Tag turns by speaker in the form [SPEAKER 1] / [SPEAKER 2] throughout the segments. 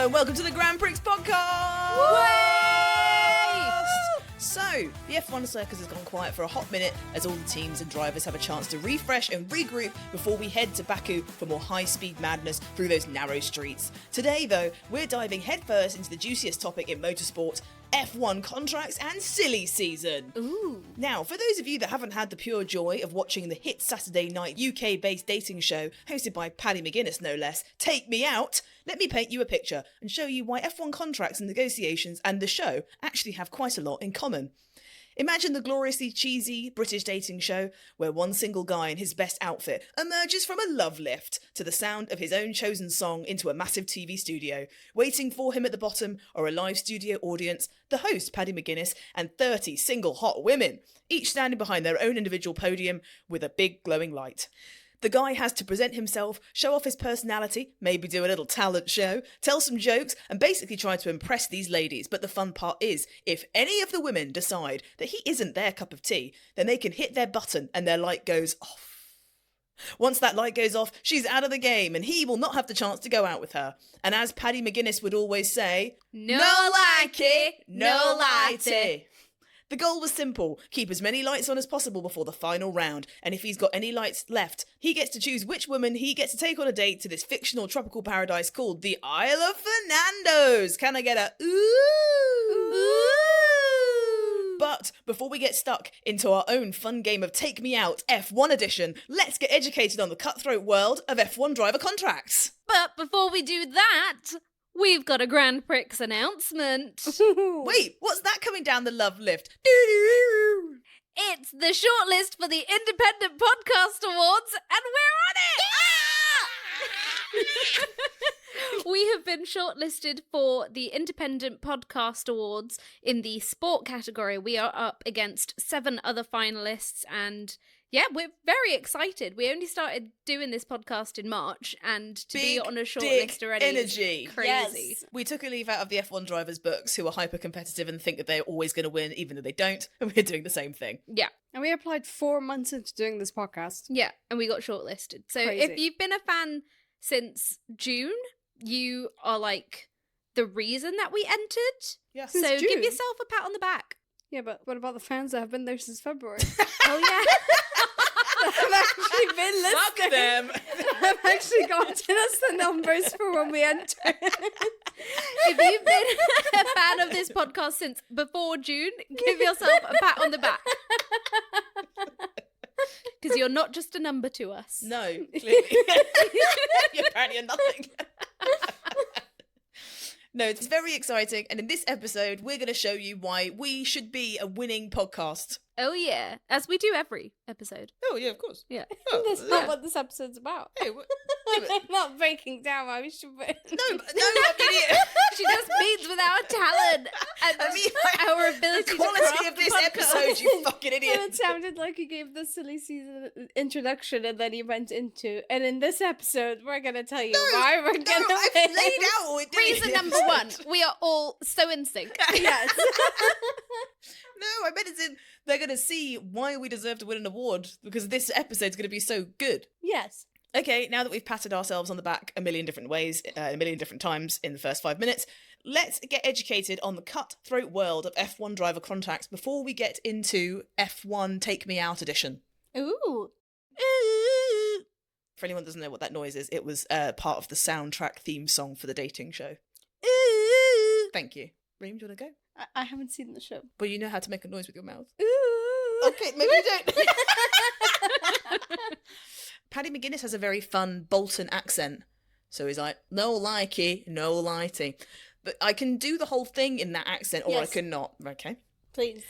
[SPEAKER 1] and welcome to the Grand Prix podcast!
[SPEAKER 2] Way!
[SPEAKER 1] So, the F1 circus has gone quiet for a hot minute as all the teams and drivers have a chance to refresh and regroup before we head to Baku for more high-speed madness through those narrow streets. Today, though, we're diving headfirst into the juiciest topic in motorsport, F1 contracts and silly season.
[SPEAKER 2] Ooh.
[SPEAKER 1] Now, for those of you that haven't had the pure joy of watching the hit Saturday night UK-based dating show, hosted by Paddy McGuinness no less, Take Me Out, let me paint you a picture and show you why F1 contracts and negotiations and the show actually have quite a lot in common. Imagine the gloriously cheesy British dating show where one single guy in his best outfit emerges from a love lift to the sound of his own chosen song into a massive TV studio. Waiting for him at the bottom are a live studio audience, the host Paddy McGuinness, and 30 single hot women, each standing behind their own individual podium with a big glowing light. The guy has to present himself, show off his personality, maybe do a little talent show, tell some jokes, and basically try to impress these ladies. But the fun part is, if any of the women decide that he isn't their cup of tea, then they can hit their button and their light goes off. Once that light goes off, she's out of the game and he will not have the chance to go out with her. And as Paddy McGuinness would always say,
[SPEAKER 2] No likey, no lighty.
[SPEAKER 1] The goal was simple, keep as many lights on as possible before the final round, and if he's got any lights left, he gets to choose which woman he gets to take on a date to this fictional tropical paradise called the Isle of Fernandos. Can I get a ooh?
[SPEAKER 2] Ooh.
[SPEAKER 1] But before we get stuck into our own fun game of Take Me Out F1 edition, let's get educated on the cutthroat world of F1 driver contracts.
[SPEAKER 2] But before we do that, we've got a Grand Prix announcement.
[SPEAKER 1] Wait, what's that coming down the love lift?
[SPEAKER 2] It's the shortlist for the Independent Podcast Awards, and we're on it! We have been shortlisted for the Independent Podcast Awards in the sport category. We are up against 7 other finalists, and yeah, we're very excited. We only started doing this podcast in March, and to be on a shortlist already
[SPEAKER 1] energy.
[SPEAKER 2] is crazy.
[SPEAKER 1] Yes. We took a leaf out of the F1 drivers' books who are hyper-competitive and think that they're always going to win, even though they don't, and we're doing the same thing.
[SPEAKER 2] Yeah.
[SPEAKER 3] And we applied 4 months into doing this podcast.
[SPEAKER 2] Yeah, and we got shortlisted. So
[SPEAKER 3] Crazy.
[SPEAKER 2] if you've been a fan since June, you are like the reason that we entered.
[SPEAKER 1] Yes.
[SPEAKER 2] So
[SPEAKER 3] Since
[SPEAKER 2] give
[SPEAKER 3] June?
[SPEAKER 2] yourself a pat on the back.
[SPEAKER 3] Yeah, but what about the fans that have been there since February?
[SPEAKER 2] Oh yeah.
[SPEAKER 3] I've actually been
[SPEAKER 1] Fuck
[SPEAKER 3] listening.
[SPEAKER 1] them!
[SPEAKER 3] I've actually gotten us the numbers for when we entered.
[SPEAKER 2] If you've been a fan of this podcast since before June, give yourself a pat on the back. Because you're not just a number to us.
[SPEAKER 1] No, clearly. You're apparently a nothing. No, it's very exciting, and in this episode, we're going to show you why we should be a winning podcast.
[SPEAKER 2] Oh yeah, as we do every episode.
[SPEAKER 1] Oh, yeah, of course.
[SPEAKER 2] Yeah.
[SPEAKER 3] That's not what this episode's about.
[SPEAKER 1] Hey,
[SPEAKER 3] I'm not breaking down why we should win.
[SPEAKER 1] no, I'm an idiot.
[SPEAKER 2] She just means with our talent and
[SPEAKER 1] I mean,
[SPEAKER 2] our ability
[SPEAKER 1] the
[SPEAKER 2] to
[SPEAKER 1] quality
[SPEAKER 2] craft
[SPEAKER 1] of this
[SPEAKER 2] podcasts.
[SPEAKER 1] episode, you fucking
[SPEAKER 3] Well,
[SPEAKER 1] idiot.
[SPEAKER 3] it sounded like you gave the silly season introduction and then you went into, and in this episode, we're going to tell you why we're going to
[SPEAKER 1] No, I've
[SPEAKER 3] win.
[SPEAKER 1] laid out what we're doing.
[SPEAKER 2] Reason number 1, we are all so in sync.
[SPEAKER 3] Yes.
[SPEAKER 1] No, I meant as in they're going to see why we deserve to win an award because this episode's going to be so good.
[SPEAKER 3] Yes.
[SPEAKER 1] Okay, now that we've patted ourselves on the back a million different ways, a million different times in the first 5 minutes, let's get educated on the cutthroat world of F1 driver contracts before we get into F1 Take Me Out edition.
[SPEAKER 3] Ooh.
[SPEAKER 1] For anyone who doesn't know what that noise is, it was part of the soundtrack theme song for the dating show. Thank you. Reem, do you want to go?
[SPEAKER 3] I haven't seen the show.
[SPEAKER 1] Well, you know how to make a noise with your mouth.
[SPEAKER 3] Ooh.
[SPEAKER 1] Okay, maybe you don't. Paddy McGuinness has a very fun Bolton accent. So he's like, no likey, no lighty. But I can do the whole thing in that accent, or I
[SPEAKER 3] Yes.
[SPEAKER 1] cannot. Okay.
[SPEAKER 3] Please.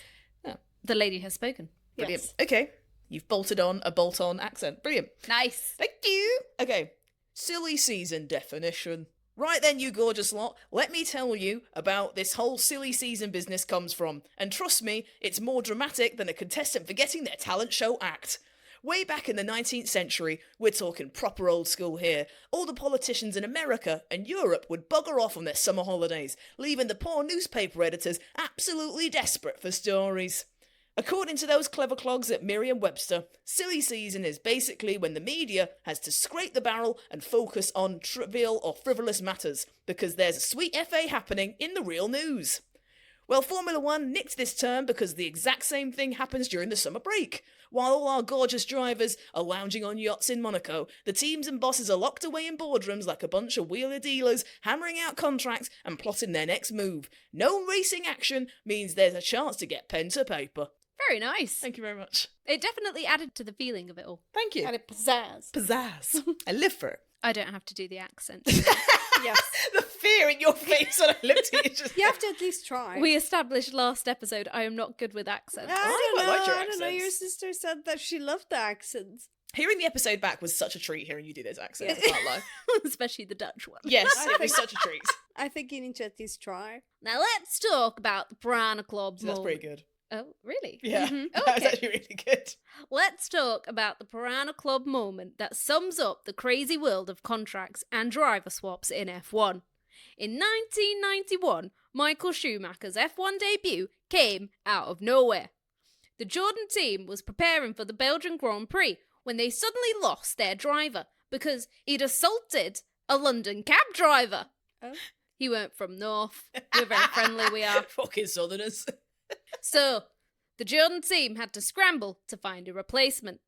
[SPEAKER 2] The lady has spoken.
[SPEAKER 1] Brilliant.
[SPEAKER 3] Yes.
[SPEAKER 1] Okay. You've bolted on a bolt-on accent. Brilliant.
[SPEAKER 2] Nice.
[SPEAKER 1] Thank you. Okay. Silly season definition. Right then, you gorgeous lot, let me tell you about this whole silly season business comes from. And trust me, it's more dramatic than a contestant forgetting their talent show act. Way back in the 19th century, we're talking proper old school here, all the politicians in America and Europe would bugger off on their summer holidays, leaving the poor newspaper editors absolutely desperate for stories. According to those clever clogs at Merriam-Webster, silly season is basically when the media has to scrape the barrel and focus on trivial or frivolous matters, because there's a sweet FA happening in the real news. Well, Formula One nicked this term because the exact same thing happens during the summer break. While all our gorgeous drivers are lounging on yachts in Monaco, the teams and bosses are locked away in boardrooms like a bunch of wheeler dealers, hammering out contracts and plotting their next move. No racing action means there's a chance to get pen to paper.
[SPEAKER 2] Very nice.
[SPEAKER 1] Thank you very much.
[SPEAKER 2] It definitely added to the feeling of it all.
[SPEAKER 1] Thank you.
[SPEAKER 3] And it pizzazz.
[SPEAKER 1] Pizzazz. I live for it.
[SPEAKER 2] I don't have to do the accent.
[SPEAKER 3] Yes.
[SPEAKER 1] The fear in your face when I looked at you just
[SPEAKER 3] You have to at least try.
[SPEAKER 2] We established last episode I am not good with accents.
[SPEAKER 1] I quite like your
[SPEAKER 3] I don't know. Your
[SPEAKER 1] accents.
[SPEAKER 3] sister said that she loved the accents.
[SPEAKER 1] Hearing the episode back was such a treat hearing you do those accents. I can't lie.
[SPEAKER 2] Especially the Dutch one.
[SPEAKER 1] Yes, it was such a treat.
[SPEAKER 3] I think you need to at least try.
[SPEAKER 2] Now let's talk about the Piranha Club.
[SPEAKER 1] That's pretty good.
[SPEAKER 2] Oh, really?
[SPEAKER 1] Yeah,
[SPEAKER 2] Mhm.
[SPEAKER 1] that was
[SPEAKER 2] Okay.
[SPEAKER 1] actually really good.
[SPEAKER 2] Let's talk about the Piranha Club moment that sums up the crazy world of contracts and driver swaps in F1. In 1991, Michael Schumacher's F1 debut came out of nowhere. The Jordan team was preparing for the Belgian Grand Prix when they suddenly lost their driver because he'd assaulted a London cab driver.
[SPEAKER 3] Oh.
[SPEAKER 2] He weren't from North. We're very friendly, we are.
[SPEAKER 1] Fucking Southerners.
[SPEAKER 2] So, the Jordan team had to scramble to find a replacement.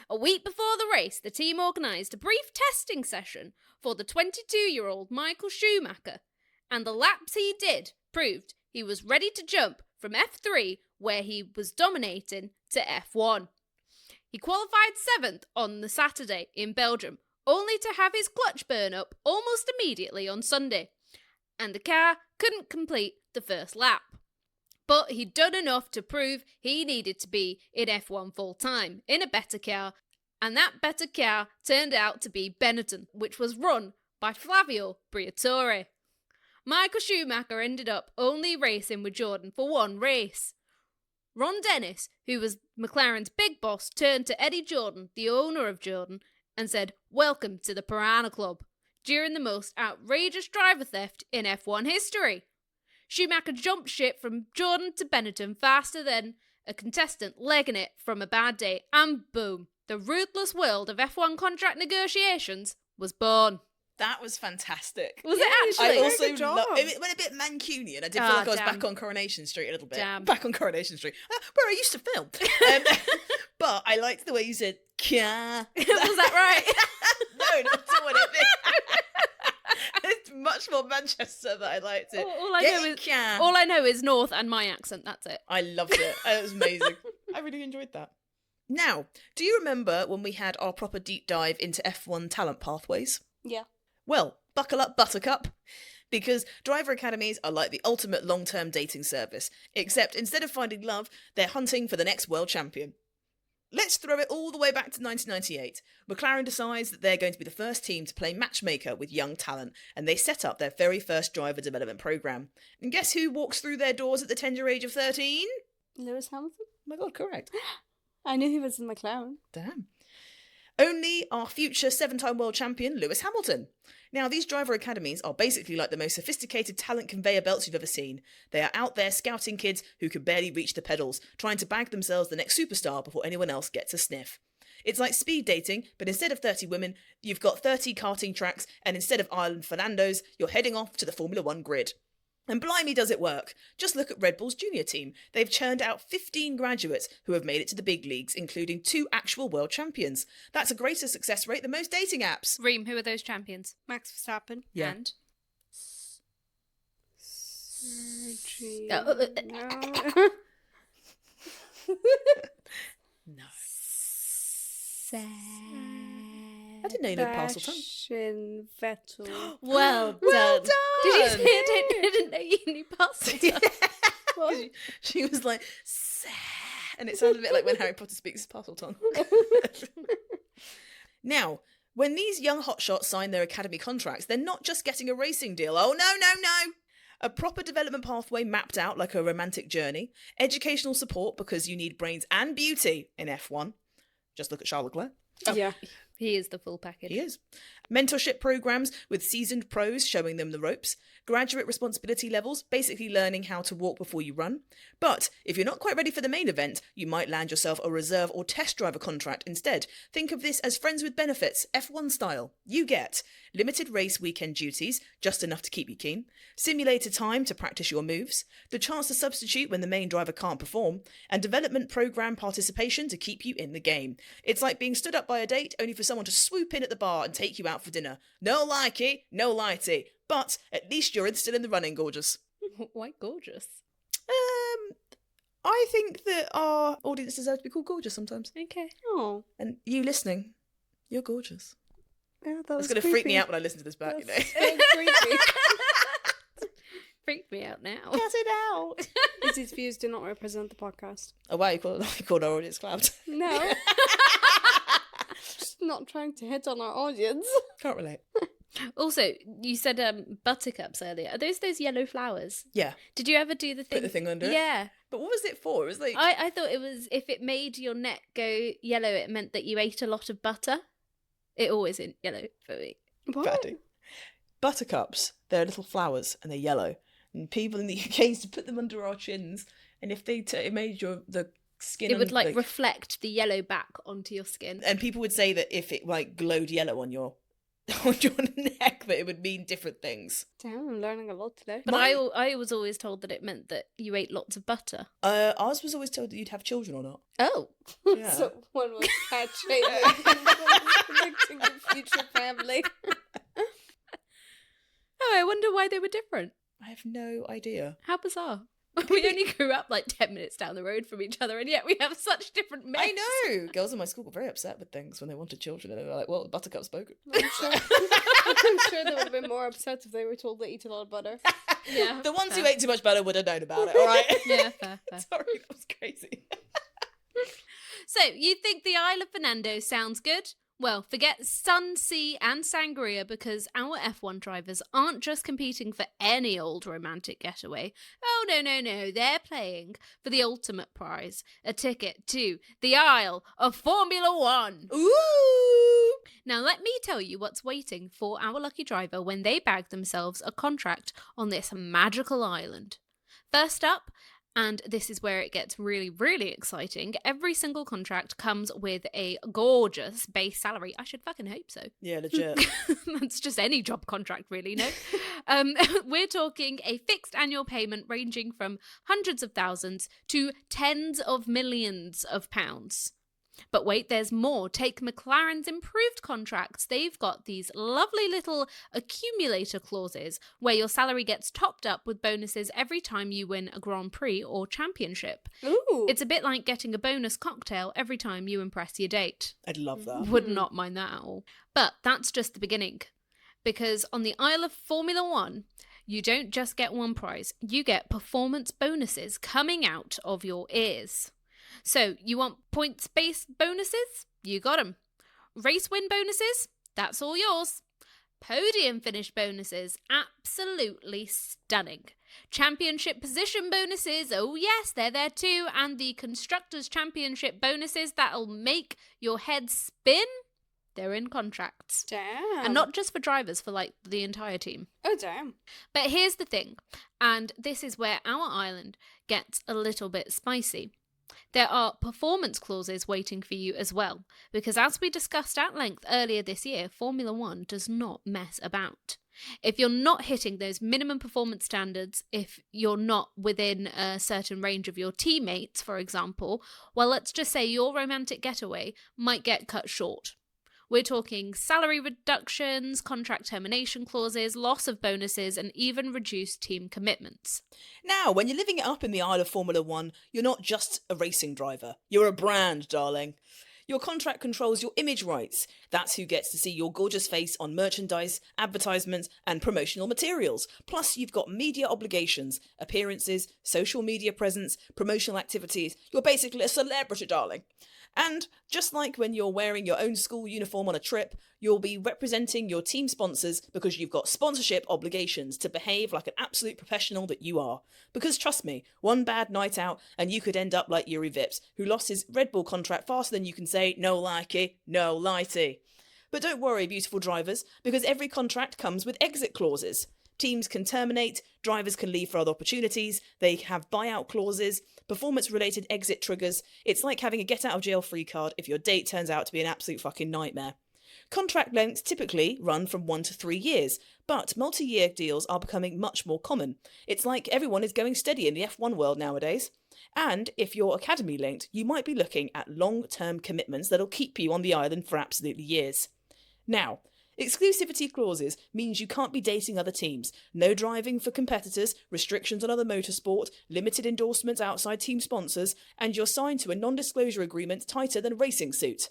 [SPEAKER 2] A week before the race, the team organised a brief testing session for the 22-year-old Michael Schumacher, and the laps he did proved he was ready to jump from F3, where he was dominating, to F1. He qualified 7th on the Saturday in Belgium, only to have his clutch burn up almost immediately on Sunday, and the car couldn't complete the first lap. But he'd done enough to prove he needed to be in F1 full-time, in a better car, and that better car turned out to be Benetton, which was run by Flavio Briatore. Michael Schumacher ended up only racing with Jordan for one race. Ron Dennis, who was McLaren's big boss, turned to Eddie Jordan, the owner of Jordan, and said, "Welcome to the Piranha Club," during the most outrageous driver theft in F1 history. Schumacher jumped ship from Jordan to Benetton faster than a contestant legging it from a bad day, and boom, the ruthless world of F1 contract negotiations was born.
[SPEAKER 1] That was fantastic.
[SPEAKER 2] Was
[SPEAKER 3] Yeah,
[SPEAKER 2] it
[SPEAKER 3] you
[SPEAKER 2] actually?
[SPEAKER 1] I
[SPEAKER 3] Very
[SPEAKER 1] also
[SPEAKER 3] good job.
[SPEAKER 1] it went a bit Mancunian. I did feel
[SPEAKER 2] Ah,
[SPEAKER 1] like I was
[SPEAKER 2] damn.
[SPEAKER 1] back on Coronation Street a little bit.
[SPEAKER 2] Damn.
[SPEAKER 1] Back on Coronation Street, where I used to film. But I liked the way you said "car."
[SPEAKER 2] Was that right?
[SPEAKER 1] No, not doing it. It's much more Manchester that I liked it.
[SPEAKER 2] All I
[SPEAKER 1] Get
[SPEAKER 2] know
[SPEAKER 1] in
[SPEAKER 2] is
[SPEAKER 1] car.
[SPEAKER 2] all I know is North and my accent. That's it.
[SPEAKER 1] I loved it. It was amazing. I really enjoyed that. Now, do you remember when we had our proper deep dive into F1 talent pathways?
[SPEAKER 3] Yeah.
[SPEAKER 1] Well, buckle up, Buttercup. Because driver academies are like the ultimate long-term dating service, except instead of finding love, they're hunting for the next world champion. Let's throw it all the way back to 1998. McLaren decides that they're going to be the first team to play matchmaker with young talent, and they set up their very first driver development program. And guess who walks through their doors at the tender age of 13?
[SPEAKER 3] Lewis Hamilton?
[SPEAKER 1] Oh my god, correct.
[SPEAKER 3] I knew he was in McLaren.
[SPEAKER 1] Damn. Only our future 7-time world champion, Lewis Hamilton. Now, these driver academies are basically like the most sophisticated talent conveyor belts you've ever seen. They are out there scouting kids who can barely reach the pedals, trying to bag themselves the next superstar before anyone else gets a sniff. It's like speed dating, but instead of 30 women, you've got 30 karting tracks, and instead of Ireland Fernandos, you're heading off to the Formula One grid. And blimey does it work. Just look at Red Bull's junior team. They've churned out 15 graduates who have made it to the big leagues, including 2 actual world champions. That's a greater success rate than most dating apps.
[SPEAKER 2] Reem, who are those champions?
[SPEAKER 3] Max Verstappen.
[SPEAKER 1] Yeah.
[SPEAKER 2] And
[SPEAKER 3] Sergio.
[SPEAKER 2] Oh,
[SPEAKER 1] No.
[SPEAKER 2] Sa-
[SPEAKER 1] I didn't know you knew Parseltongue.
[SPEAKER 3] Sebastian Vettel.
[SPEAKER 2] Well done.
[SPEAKER 1] Well done!
[SPEAKER 2] Did you say I didn't know you knew Parseltongue?
[SPEAKER 3] What?
[SPEAKER 1] She was like, "Sa-" and it sounded a bit like when Harry Potter speaks Parseltongue. Now, when these young hotshots sign their academy contracts, they're not just getting a racing deal. Oh, no, no, no. A proper development pathway mapped out like a romantic journey. Educational support because you need brains and beauty in F1. Just look at Charles Leclerc.
[SPEAKER 3] Yeah.
[SPEAKER 2] He is the full package.
[SPEAKER 1] He is. mentorship programs with seasoned pros showing them the ropes, graduate responsibility levels, basically learning how to walk before you run. But if you're not quite ready for the main event, you might land yourself a reserve or test driver contract instead. Think of this as friends with benefits, F1 style. You get limited race weekend duties, just enough to keep you keen, simulated time to practice your moves, the chance to substitute when the main driver can't perform, and development program participation to keep you in the game. It's like being stood up by a date only for someone to swoop in at the bar and take you out for dinner. No likey, no lighty, but at least you're still in the running, gorgeous.
[SPEAKER 2] Why gorgeous?
[SPEAKER 1] I think that our audience deserves to be called gorgeous sometimes.
[SPEAKER 2] Okay.
[SPEAKER 3] Oh,
[SPEAKER 1] And you listening, you're gorgeous.
[SPEAKER 3] yeah, that was
[SPEAKER 1] It's going to freak me out when I listen to this back,
[SPEAKER 3] That's
[SPEAKER 1] you know.
[SPEAKER 3] so creepy.
[SPEAKER 2] Freaked me out now.
[SPEAKER 1] Cut it out.
[SPEAKER 3] These views do not represent the podcast.
[SPEAKER 1] Oh, wow, you called our audience cloud.
[SPEAKER 3] No. Just not trying to hit on our audience.
[SPEAKER 1] Can't relate.
[SPEAKER 2] Also, you said buttercups earlier. Are those yellow flowers?
[SPEAKER 1] Yeah,
[SPEAKER 2] Did you ever do the thing?
[SPEAKER 1] put the thing under it.
[SPEAKER 2] Yeah.
[SPEAKER 1] But what was it for? It was like...
[SPEAKER 2] I thought it was if it made your neck go yellow, it meant that you ate a lot of butter. It always in yellow for me.
[SPEAKER 3] What?
[SPEAKER 1] Fatty. Buttercups, they're little flowers and they're yellow. And people in the UK used to put them under our chins. And if they it made the skin...
[SPEAKER 2] It would
[SPEAKER 1] like
[SPEAKER 2] reflect the yellow back onto your skin.
[SPEAKER 1] And people would say that if it like glowed yellow on your neck, that it would mean different things.
[SPEAKER 3] Damn, I'm learning a lot today.
[SPEAKER 2] But I was always told that it meant that you ate lots of butter.
[SPEAKER 1] Ours was always told that you'd have children or not.
[SPEAKER 2] Oh.
[SPEAKER 1] Yeah.
[SPEAKER 3] So one was hatching, predicting the future family.
[SPEAKER 2] Oh, I wonder why they were different.
[SPEAKER 1] I have no idea.
[SPEAKER 2] How bizarre. We only grew up like 10 minutes down the road from each other, and yet we have such different myths.
[SPEAKER 1] I know. Girls in my school got very upset with things when they wanted children, and they were like, "Well, Buttercup spoken."
[SPEAKER 3] I'm sure they would have been more upset if they were told they eat a lot of butter.
[SPEAKER 2] Yeah.
[SPEAKER 1] The ones who
[SPEAKER 2] fair.
[SPEAKER 1] ate too much butter would have known about it. All right.
[SPEAKER 2] Yeah, fair.
[SPEAKER 1] Sorry, that was crazy.
[SPEAKER 2] So, you think the Isle of Fernando sounds good? Well, forget sun, sea, and sangria because our F1 drivers aren't just competing for any old romantic getaway. Oh, no, they're playing for the ultimate prize, a ticket to the Isle of Formula One.
[SPEAKER 1] Ooh.
[SPEAKER 2] Now, let me tell you what's waiting for our lucky driver when they bag themselves a contract on this magical island. First up, and this is where it gets really, really exciting, every single contract comes with a gorgeous base salary. I should fucking hope so.
[SPEAKER 1] Yeah, legit.
[SPEAKER 2] That's just any job contract, really, no? We're talking a fixed annual payment ranging from hundreds of thousands to tens of millions of pounds. But wait, there's more. Take McLaren's improved contracts. They've got these lovely little accumulator clauses where your salary gets topped up with bonuses every time you win a Grand Prix or championship.
[SPEAKER 3] Ooh.
[SPEAKER 2] It's a bit like getting a bonus cocktail every time you impress your date.
[SPEAKER 1] I'd love that.
[SPEAKER 2] Would not mind that at all. But that's just the beginning. Because on the Isle of Formula One, you don't just get one prize, you get performance bonuses coming out of your ears. So, you want points-based bonuses? You got them. Race win bonuses? That's all yours. Podium finish bonuses? Absolutely stunning. Championship position bonuses? Oh yes, they're there too. And the Constructors' Championship bonuses that'll make your head spin? They're in contracts.
[SPEAKER 3] Damn.
[SPEAKER 2] And not just for drivers, for like the entire team.
[SPEAKER 3] Oh, damn.
[SPEAKER 2] But here's the thing, and this is where our island gets a little bit spicy. There are performance clauses waiting for you as well, because as we discussed at length earlier this year, Formula One does not mess about. If you're not hitting those minimum performance standards, if you're not within a certain range of your teammates, for example, well, let's just say your romantic getaway might get cut short. We're talking salary reductions, contract termination clauses, loss of bonuses, and even reduced team commitments.
[SPEAKER 1] Now, when you're living it up in the Isle of Formula One, you're not just a racing driver. You're a brand, darling. Your contract controls your image rights. That's who gets to see your gorgeous face on merchandise, advertisements, and promotional materials. Plus, you've got media obligations, appearances, social media presence, promotional activities. You're basically a celebrity, darling. And just like when you're wearing your own school uniform on a trip, you'll be representing your team sponsors because you've got sponsorship obligations to behave like an absolute professional that you are. Because trust me, one bad night out and you could end up like Yuri Vips, who lost his Red Bull contract faster than you can say, no likey, no lighty. But don't worry, beautiful drivers, because every contract comes with exit clauses. Teams can terminate, drivers can leave for other opportunities, they have buyout clauses, performance-related exit triggers. It's like having a get-out-of-jail-free card if your date turns out to be an absolute fucking nightmare. Contract lengths typically run from 1 to 3 years, but multi-year deals are becoming much more common. It's like everyone is going steady in the F1 world nowadays. And if you're academy linked, you might be looking at long-term commitments that'll keep you on the island for absolutely years. Now, exclusivity clauses means you can't be dating other teams, no driving for competitors, restrictions on other motorsport, limited endorsements outside team sponsors, and you're signed to a non-disclosure agreement tighter than a racing suit.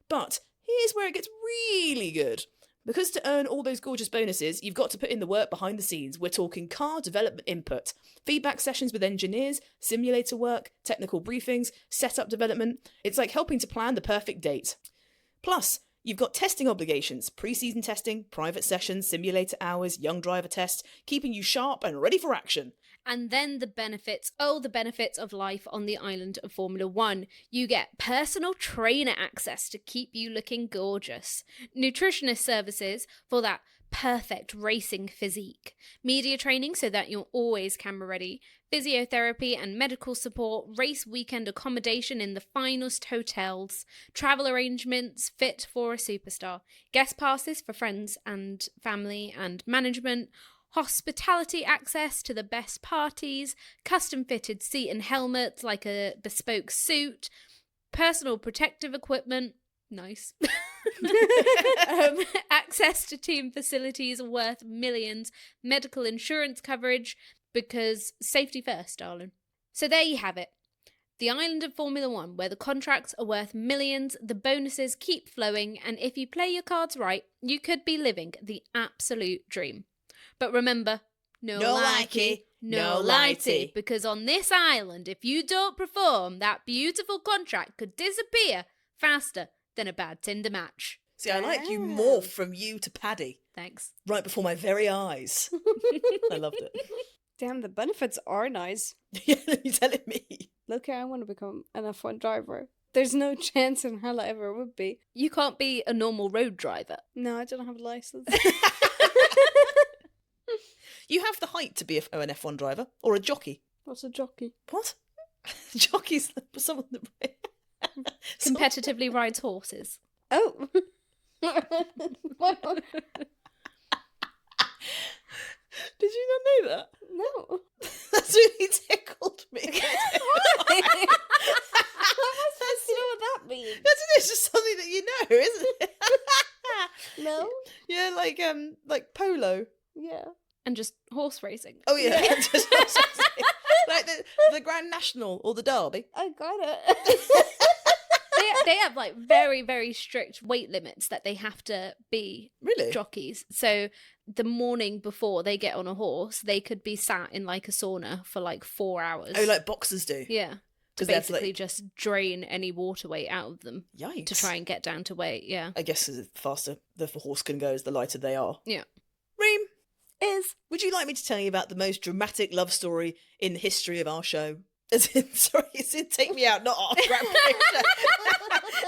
[SPEAKER 1] But here's where it gets really good. Because to earn all those gorgeous bonuses, you've got to put in the work behind the scenes. We're talking car development input, feedback sessions with engineers, simulator work, technical briefings, setup development. It's like helping to plan the perfect date. Plus, you've got testing obligations, pre-season testing, private sessions, simulator hours, young driver tests, keeping you sharp and ready for action.
[SPEAKER 2] And then the benefits, the benefits of life on the island of Formula One. You get personal trainer access to keep you looking gorgeous, nutritionist services for that perfect racing physique, media training so that you're always camera ready, physiotherapy and medical support, race weekend accommodation in the finest hotels, travel arrangements fit for a superstar, guest passes for friends and family and management, hospitality access to the best parties, custom fitted seat and helmets like a bespoke suit, personal protective equipment, nice, access to team facilities worth millions, medical insurance coverage, because safety first, darling. So there you have it. The island of Formula One, where the contracts are worth millions, the bonuses keep flowing, and if you play your cards right, you could be living the absolute dream. But remember, no likey, no lighty, because on this island, if you don't perform, that beautiful contract could disappear faster than a bad Tinder match.
[SPEAKER 1] See, I like you morph from you to Paddy.
[SPEAKER 2] Thanks.
[SPEAKER 1] Right before my very eyes. I loved it.
[SPEAKER 3] Damn, the benefits are nice.
[SPEAKER 1] Yeah, you're telling me.
[SPEAKER 3] Look, I want to become an F1 driver. There's no chance in hell I ever would be.
[SPEAKER 2] You can't be a normal road driver.
[SPEAKER 3] No, I don't have a license.
[SPEAKER 1] You have the height to be an F1 driver, or a jockey.
[SPEAKER 3] What's a jockey?
[SPEAKER 1] What? Jockey's someone that
[SPEAKER 2] Competitively rides horses.
[SPEAKER 3] Oh.
[SPEAKER 1] Did you not know that?
[SPEAKER 3] No.
[SPEAKER 1] That's really tickled me.
[SPEAKER 3] Why? How am I supposed to know what that means?
[SPEAKER 1] I don't know, it's just something that you know, isn't it?
[SPEAKER 3] No?
[SPEAKER 1] Yeah, like polo.
[SPEAKER 3] Yeah.
[SPEAKER 2] And just horse racing.
[SPEAKER 1] Oh yeah, just like the Grand National or the Derby.
[SPEAKER 3] I got it.
[SPEAKER 2] They have like very, very strict weight limits that they have to be
[SPEAKER 1] Really?
[SPEAKER 2] jockeys. So the morning before they get on a horse, they could be sat in like a sauna for like 4 hours.
[SPEAKER 1] Oh, like boxers do.
[SPEAKER 2] Yeah. To
[SPEAKER 1] 'Cause they have to,
[SPEAKER 2] basically just drain any water weight out of them.
[SPEAKER 1] Yikes.
[SPEAKER 2] To try and get down to weight, yeah.
[SPEAKER 1] I guess the faster the horse can go, the lighter they are.
[SPEAKER 2] Yeah.
[SPEAKER 1] Reem,
[SPEAKER 3] Is.
[SPEAKER 1] would you like me to tell you about the most dramatic love story in the history of our show? As in, sorry, it's in Take Me Out, not our Grand Prix show.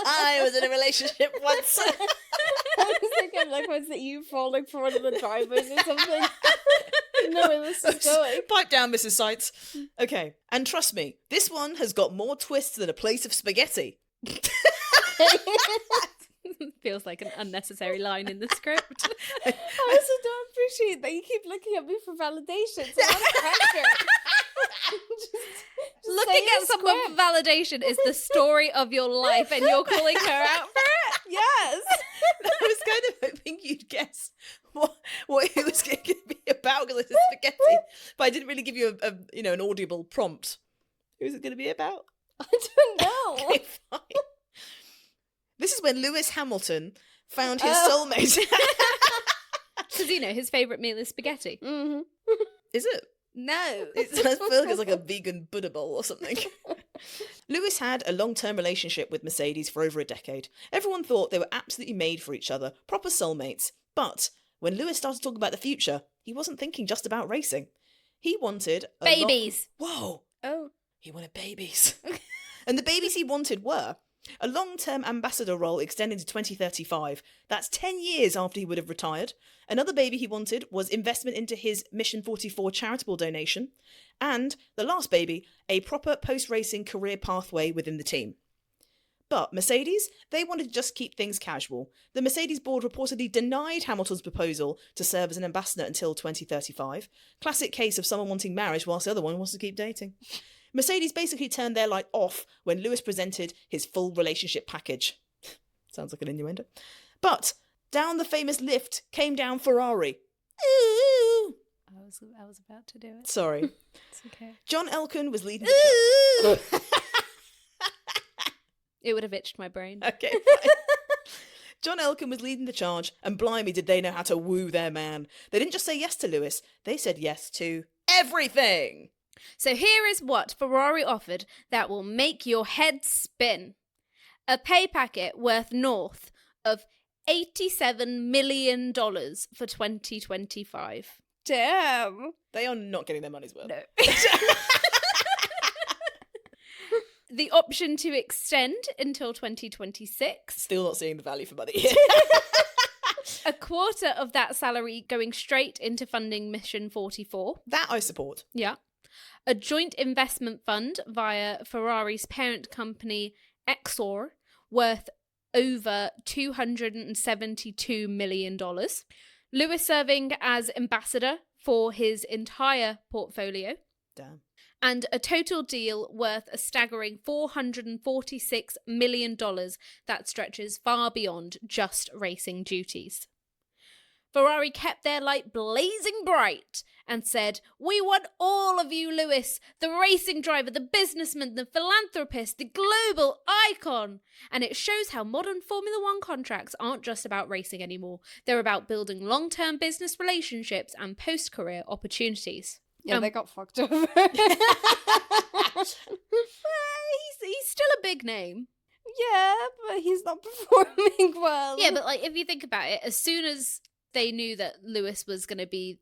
[SPEAKER 1] I was in a relationship once.
[SPEAKER 3] I was thinking, like, was it you falling for one of the drivers or something? No, where this is going.
[SPEAKER 1] Pipe down, Mrs. Sites. Okay, and trust me, this one has got more twists than a plate of spaghetti.
[SPEAKER 2] Feels like an unnecessary line in the script.
[SPEAKER 3] I also don't appreciate that you keep looking at me for validation. So I'm pressure. Just
[SPEAKER 2] Looking
[SPEAKER 3] say
[SPEAKER 2] at
[SPEAKER 3] a
[SPEAKER 2] someone
[SPEAKER 3] script.
[SPEAKER 2] for validation is the story of your life, and you're calling her out for it?
[SPEAKER 3] Yes.
[SPEAKER 1] I was kind of hoping you'd guess what it was going to be about because I said spaghetti, but I didn't really give you an audible prompt. Who is it going to be about?
[SPEAKER 3] I don't know.
[SPEAKER 1] Okay, fine. This is when Lewis Hamilton found his soulmate.
[SPEAKER 2] Because, his favourite meal is spaghetti.
[SPEAKER 3] Mm-hmm.
[SPEAKER 1] Is it?
[SPEAKER 2] No.
[SPEAKER 1] I feel like it's like a vegan Buddha bowl or something. Lewis had a long-term relationship with Mercedes for over a decade. Everyone thought they were absolutely made for each other, proper soulmates. But when Lewis started talking about the future, he wasn't thinking just about racing. He wanted
[SPEAKER 2] Babies.
[SPEAKER 1] Whoa!
[SPEAKER 3] Oh.
[SPEAKER 1] He wanted babies. And the babies he wanted were A long-term ambassador role extended to 2035. That's 10 years after he would have retired. Another baby he wanted was investment into his Mission 44 charitable donation. And the last baby, a proper post-racing career pathway within the team. But Mercedes, they wanted to just keep things casual. The Mercedes board reportedly denied Hamilton's proposal to serve as an ambassador until 2035. Classic case of someone wanting marriage whilst the other one wants to keep dating. Mercedes basically turned their light off when Lewis presented his full relationship package. Sounds like an innuendo. But down the famous lift came down Ferrari. Ooh.
[SPEAKER 2] I was about to do it.
[SPEAKER 1] Sorry.
[SPEAKER 2] It's okay.
[SPEAKER 1] John Elkann was leading
[SPEAKER 2] It would have itched my brain.
[SPEAKER 1] Okay, fine. John Elkann was leading the charge, and blimey did they know how to woo their man. They didn't just say yes to Lewis, they said yes to everything.
[SPEAKER 2] So here is what Ferrari offered that will make your head spin. A pay packet worth north of $87 million for 2025.
[SPEAKER 3] Damn.
[SPEAKER 1] They are not getting their money's worth.
[SPEAKER 2] No. The option to extend until 2026.
[SPEAKER 1] Still not seeing the value for money.
[SPEAKER 2] A quarter of that salary going straight into funding Mission 44.
[SPEAKER 1] That I support.
[SPEAKER 2] Yeah. A joint investment fund via Ferrari's parent company Exor worth over $272 million. Lewis serving as ambassador for his entire portfolio.
[SPEAKER 1] Damn.
[SPEAKER 2] And a total deal worth a staggering $446 million that stretches far beyond just racing duties. Ferrari kept their light blazing bright and said, "We want all of you, Lewis, the racing driver, the businessman, the philanthropist, the global icon." And it shows how modern Formula One contracts aren't just about racing anymore. They're about building long-term business relationships and post-career opportunities.
[SPEAKER 3] Yeah, they got fucked over.
[SPEAKER 2] He's still a big name.
[SPEAKER 3] Yeah, but he's not performing well.
[SPEAKER 2] Yeah, but like if you think about it, as soon as they knew that Lewis was going to be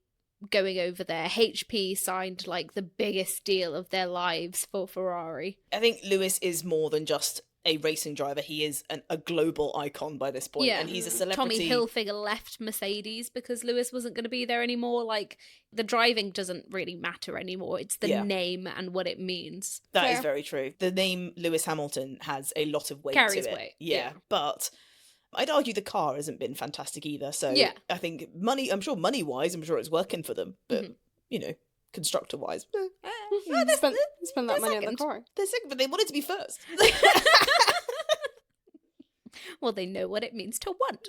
[SPEAKER 2] going over there, HP signed like the biggest deal of their lives for Ferrari.
[SPEAKER 1] I think Lewis is more than just a racing driver. He is a global icon by this point, and he's a celebrity.
[SPEAKER 2] Tommy Hilfiger left Mercedes because Lewis wasn't going to be there anymore. Like, the driving doesn't really matter anymore. It's the name and what it means.
[SPEAKER 1] That is very true. The name Lewis Hamilton has a lot of weight to it.
[SPEAKER 2] Carries weight.
[SPEAKER 1] Yeah, but I'd argue the car hasn't been fantastic either. So I think I'm sure money-wise, I'm sure it's working for them. But, you know, constructor-wise,
[SPEAKER 3] spend that money on the car.
[SPEAKER 1] They're second, but they wanted to be first.
[SPEAKER 2] Well, they know what it means to want.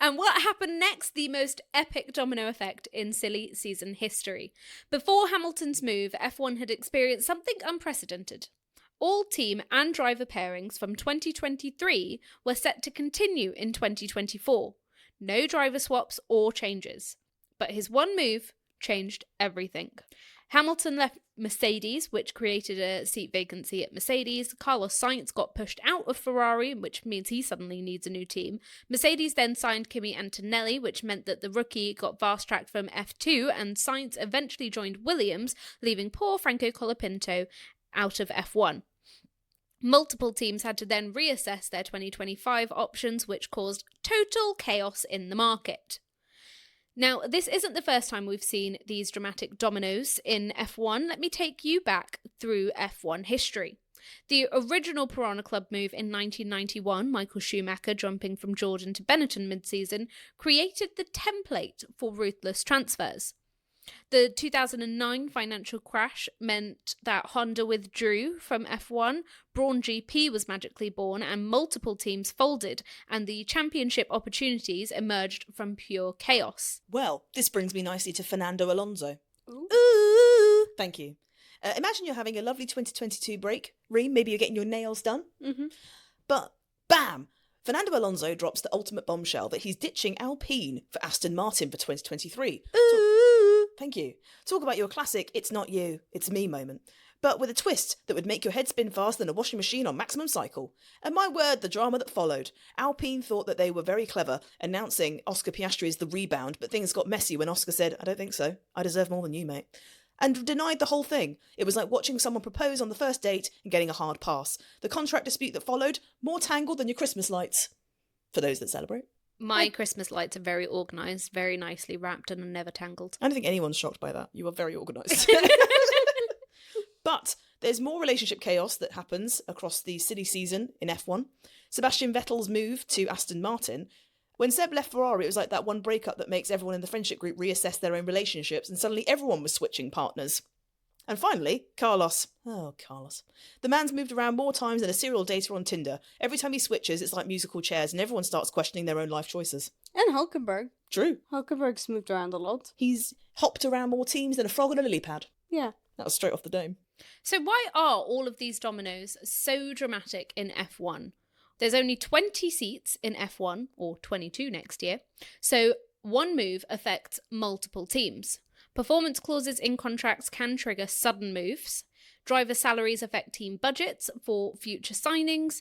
[SPEAKER 2] And what happened next? The most epic domino effect in silly season history. Before Hamilton's move, F1 had experienced something unprecedented. All team and driver pairings from 2023 were set to continue in 2024. No driver swaps or changes. But his one move changed everything. Hamilton left Mercedes, which created a seat vacancy at Mercedes. Carlos Sainz got pushed out of Ferrari, which means he suddenly needs a new team. Mercedes then signed Kimi Antonelli, which meant that the rookie got fast-tracked from F2, and Sainz eventually joined Williams, leaving poor Franco Colapinto out of F1. Multiple teams had to then reassess their 2025 options, which caused total chaos in the market. Now, this isn't the first time we've seen these dramatic dominoes in F1. Let me take you back through F1 history. The original Piranha Club move in 1991, Michael Schumacher jumping from Jordan to Benetton mid-season, created the template for ruthless transfers. The 2009 financial crash meant that Honda withdrew from F1, Brawn GP was magically born, and multiple teams folded, and the championship opportunities emerged from pure chaos.
[SPEAKER 1] Well, this brings me nicely to Fernando Alonso. Ooh. Thank you. Imagine you're having a lovely 2022 break. Reem, maybe you're getting your nails done. Mm-hmm. But, bam! Fernando Alonso drops the ultimate bombshell that he's ditching Alpine for Aston Martin for 2023. Thank you. Talk about your classic, it's not you, it's me moment. But with a twist that would make your head spin faster than a washing machine on maximum cycle. And my word, the drama that followed. Alpine thought that they were very clever, announcing Oscar Piastri is the rebound, but things got messy when Oscar said, "I don't think so. I deserve more than you, mate." and denied the whole thing. It was like watching someone propose on the first date and getting a hard pass. The contract dispute that followed, more tangled than your Christmas lights. For those that celebrate.
[SPEAKER 2] My Christmas lights are very organised, very nicely wrapped, and are never tangled.
[SPEAKER 1] I don't think anyone's shocked by that. You are very organised. But there's more relationship chaos that happens across the silly season in F1. Sebastian Vettel's move to Aston Martin. When Seb left Ferrari, it was like that one breakup that makes everyone in the friendship group reassess their own relationships, and suddenly everyone was switching partners. And finally, Carlos. Oh, Carlos. The man's moved around more times than a serial dater on Tinder. Every time he switches, it's like musical chairs, and everyone starts questioning their own life choices.
[SPEAKER 3] And Hulkenberg.
[SPEAKER 1] True.
[SPEAKER 3] Hulkenberg's moved around a lot.
[SPEAKER 1] He's hopped around more teams than a frog on a lily pad.
[SPEAKER 3] Yeah.
[SPEAKER 1] That was straight off the dome.
[SPEAKER 2] So why are all of these dominoes so dramatic in F1? There's only 20 seats in F1, or 22 next year, so one move affects multiple teams. Performance clauses in contracts can trigger sudden moves. Driver salaries affect team budgets for future signings.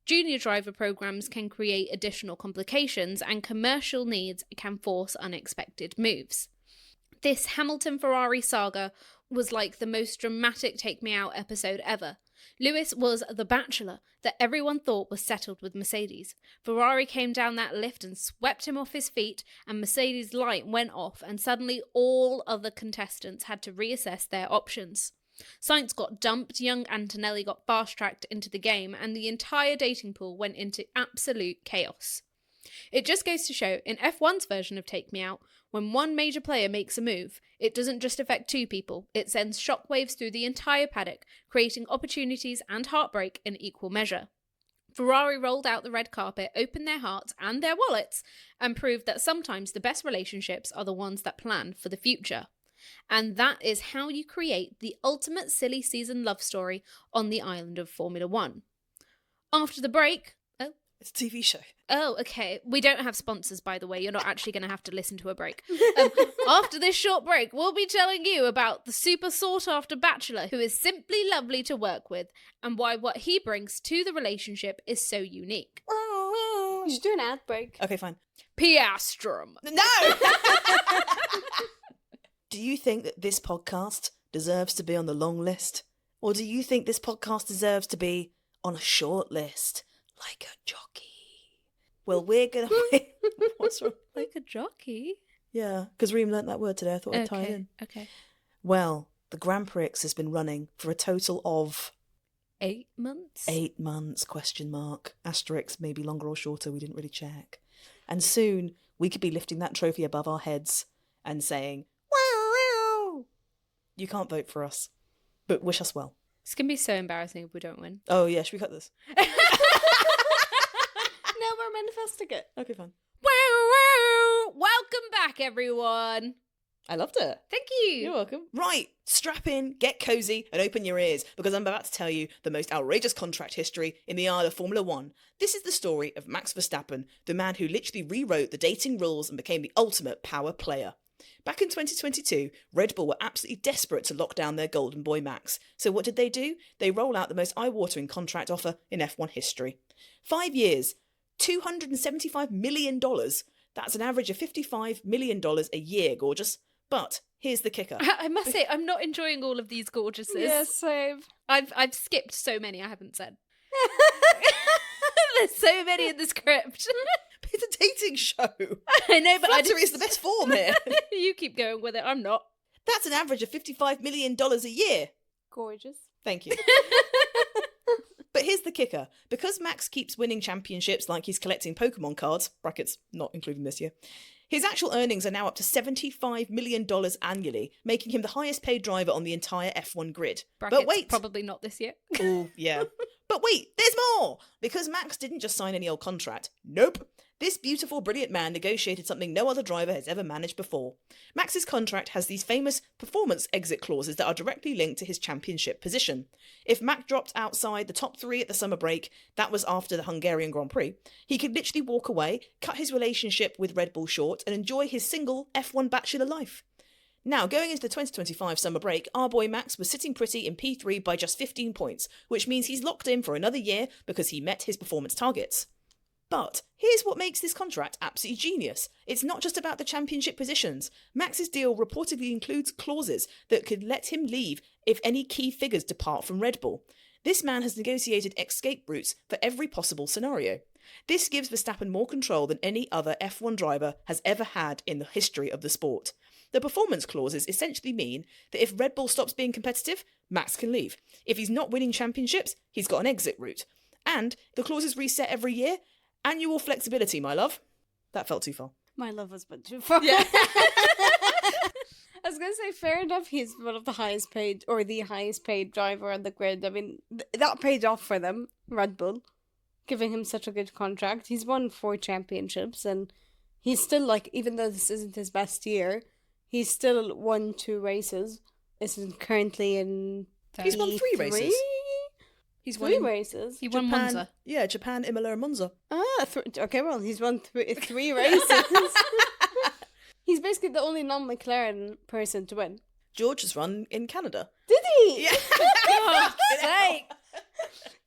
[SPEAKER 2] Junior driver programs can create additional complications, and commercial needs can force unexpected moves. This Hamilton-Ferrari saga was like the most dramatic Take Me Out episode ever. Lewis was the bachelor that everyone thought was settled with Mercedes. Ferrari came down that lift and swept him off his feet, and Mercedes' light went off, and suddenly all other contestants had to reassess their options. Sainz got dumped, young Antonelli got fast-tracked into the game, and the entire dating pool went into absolute chaos. It just goes to show, in F1's version of Take Me Out, when one major player makes a move, it doesn't just affect two people, it sends shockwaves through the entire paddock, creating opportunities and heartbreak in equal measure. Ferrari rolled out the red carpet, opened their hearts and their wallets, and proved that sometimes the best relationships are the ones that plan for the future. And that is how you create the ultimate silly season love story on the island of Formula One. After the break...
[SPEAKER 1] It's a TV show.
[SPEAKER 2] Oh, okay. We don't have sponsors, by the way. You're not actually going to have to listen to a break. After this short break, we'll be telling you about the super sought-after bachelor who is simply lovely to work with, and why what he brings to the relationship is so unique.
[SPEAKER 3] We should do an ad break.
[SPEAKER 1] Okay, fine.
[SPEAKER 2] Piastrum.
[SPEAKER 1] No! Do you think that this podcast deserves to be on the long list? Or do you think this podcast deserves to be on a short list? Like a jockey. Well, we're going to... What's wrong?
[SPEAKER 2] Like a jockey?
[SPEAKER 1] Yeah, because Reem learnt that word today. I thought I'd tie it in.
[SPEAKER 2] Okay.
[SPEAKER 1] Well, the Grand Prix has been running for a total of...
[SPEAKER 2] 8 months?
[SPEAKER 1] 8 months, question mark. Asterisk, maybe longer or shorter, we didn't really check. And soon, we could be lifting that trophy above our heads and saying, wow. You can't vote for us, but wish us well.
[SPEAKER 2] It's going to be so embarrassing if we don't win.
[SPEAKER 1] Oh, yeah, should we cut this?
[SPEAKER 3] No, we're manifesting it.
[SPEAKER 1] Okay, fine.
[SPEAKER 2] Welcome back, everyone.
[SPEAKER 1] I loved it.
[SPEAKER 2] Thank you.
[SPEAKER 1] You're welcome. Right, strap in, get cosy, and open your ears, because I'm about to tell you the most outrageous contract history in the Isle of Formula One. This is the story of Max Verstappen, the man who literally rewrote the dating rules and became the ultimate power player. Back in 2022, Red Bull were absolutely desperate to lock down their golden boy Max. So what did they do? They roll out the most eye-watering contract offer in F1 history. 5 years, $275 million. That's an average of $55 million a year, gorgeous. But here's the kicker.
[SPEAKER 2] I must say, I'm not enjoying all of these gorgeouses.
[SPEAKER 3] Yeah, same.
[SPEAKER 2] I've skipped so many I haven't said. There's so many in the script.
[SPEAKER 1] It's a dating show.
[SPEAKER 2] I know, but
[SPEAKER 1] Flattery is the best form here.
[SPEAKER 2] You keep going with it. I'm not.
[SPEAKER 1] That's an average of $55 million a year.
[SPEAKER 3] Gorgeous.
[SPEAKER 1] Thank you. But here's the kicker. Because Max keeps winning championships like he's collecting Pokemon cards, brackets not including this year, his actual earnings are now up to $75 million annually, making him the highest paid driver on the entire F1 grid.
[SPEAKER 2] Brackets,
[SPEAKER 1] but wait.
[SPEAKER 2] probably not this year.
[SPEAKER 1] Oh, yeah. But wait, there's more! Because Max didn't just sign any old contract. Nope. This beautiful, brilliant man negotiated something no other driver has ever managed before. Max's contract has these famous performance exit clauses that are directly linked to his championship position. If Max dropped outside the top 3 at the summer break, that was after the Hungarian Grand Prix, he could literally walk away, cut his relationship with Red Bull short, and enjoy his single F1 bachelor life. Now, going into the 2025 summer break, our boy Max was sitting pretty in P3 by just 15 points, which means he's locked in for another year because he met his performance targets. But here's what makes this contract absolutely genius. It's not just about the championship positions. Max's deal reportedly includes clauses that could let him leave if any key figures depart from Red Bull. This man has negotiated escape routes for every possible scenario. This gives Verstappen more control than any other F1 driver has ever had in the history of the sport. The performance clauses essentially mean that if Red Bull stops being competitive, Max can leave. If he's not winning championships, he's got an exit route. And the clauses reset every year. Annual flexibility, my love. That felt too far.
[SPEAKER 3] My love was went too far.
[SPEAKER 1] Yeah.
[SPEAKER 3] I was going to say, fair enough, he's one of the highest paid, or the highest paid driver on the grid. I mean, that paid off for them, Red Bull, giving him such a good contract. He's won 4 championships, and he's still, like, even though this isn't his best year, he's still won 2 races. This is currently in...
[SPEAKER 1] He's won 3 races. He's won
[SPEAKER 3] 3 races.
[SPEAKER 2] He won Monza.
[SPEAKER 1] Yeah, Japan, Imola, and Monza.
[SPEAKER 3] Okay, well, he's won 3 races. He's basically the only non-McLaren person to win.
[SPEAKER 1] George has run in Canada.
[SPEAKER 3] Did he?
[SPEAKER 1] Yeah.
[SPEAKER 3] God's sake.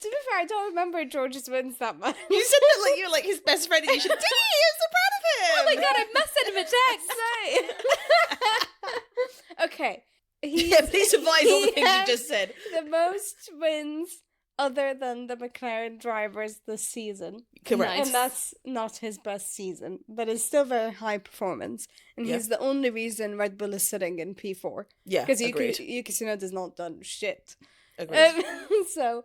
[SPEAKER 3] To be fair, I don't remember George's wins that much.
[SPEAKER 1] You said that like you were like his best friend and you should I'm so proud of him.
[SPEAKER 2] Oh my god, I must send him a text.
[SPEAKER 3] Okay.
[SPEAKER 1] Please advise all the things you just said.
[SPEAKER 3] The most wins other than the McLaren drivers this season.
[SPEAKER 1] Correct.
[SPEAKER 3] And that's not his best season, but it's still very high performance. And he's the only reason Red Bull is sitting in P4.
[SPEAKER 1] Yeah,
[SPEAKER 3] because
[SPEAKER 1] agreed.
[SPEAKER 3] Yuki Tsunoda's not done shit.
[SPEAKER 1] Agreed.
[SPEAKER 3] So,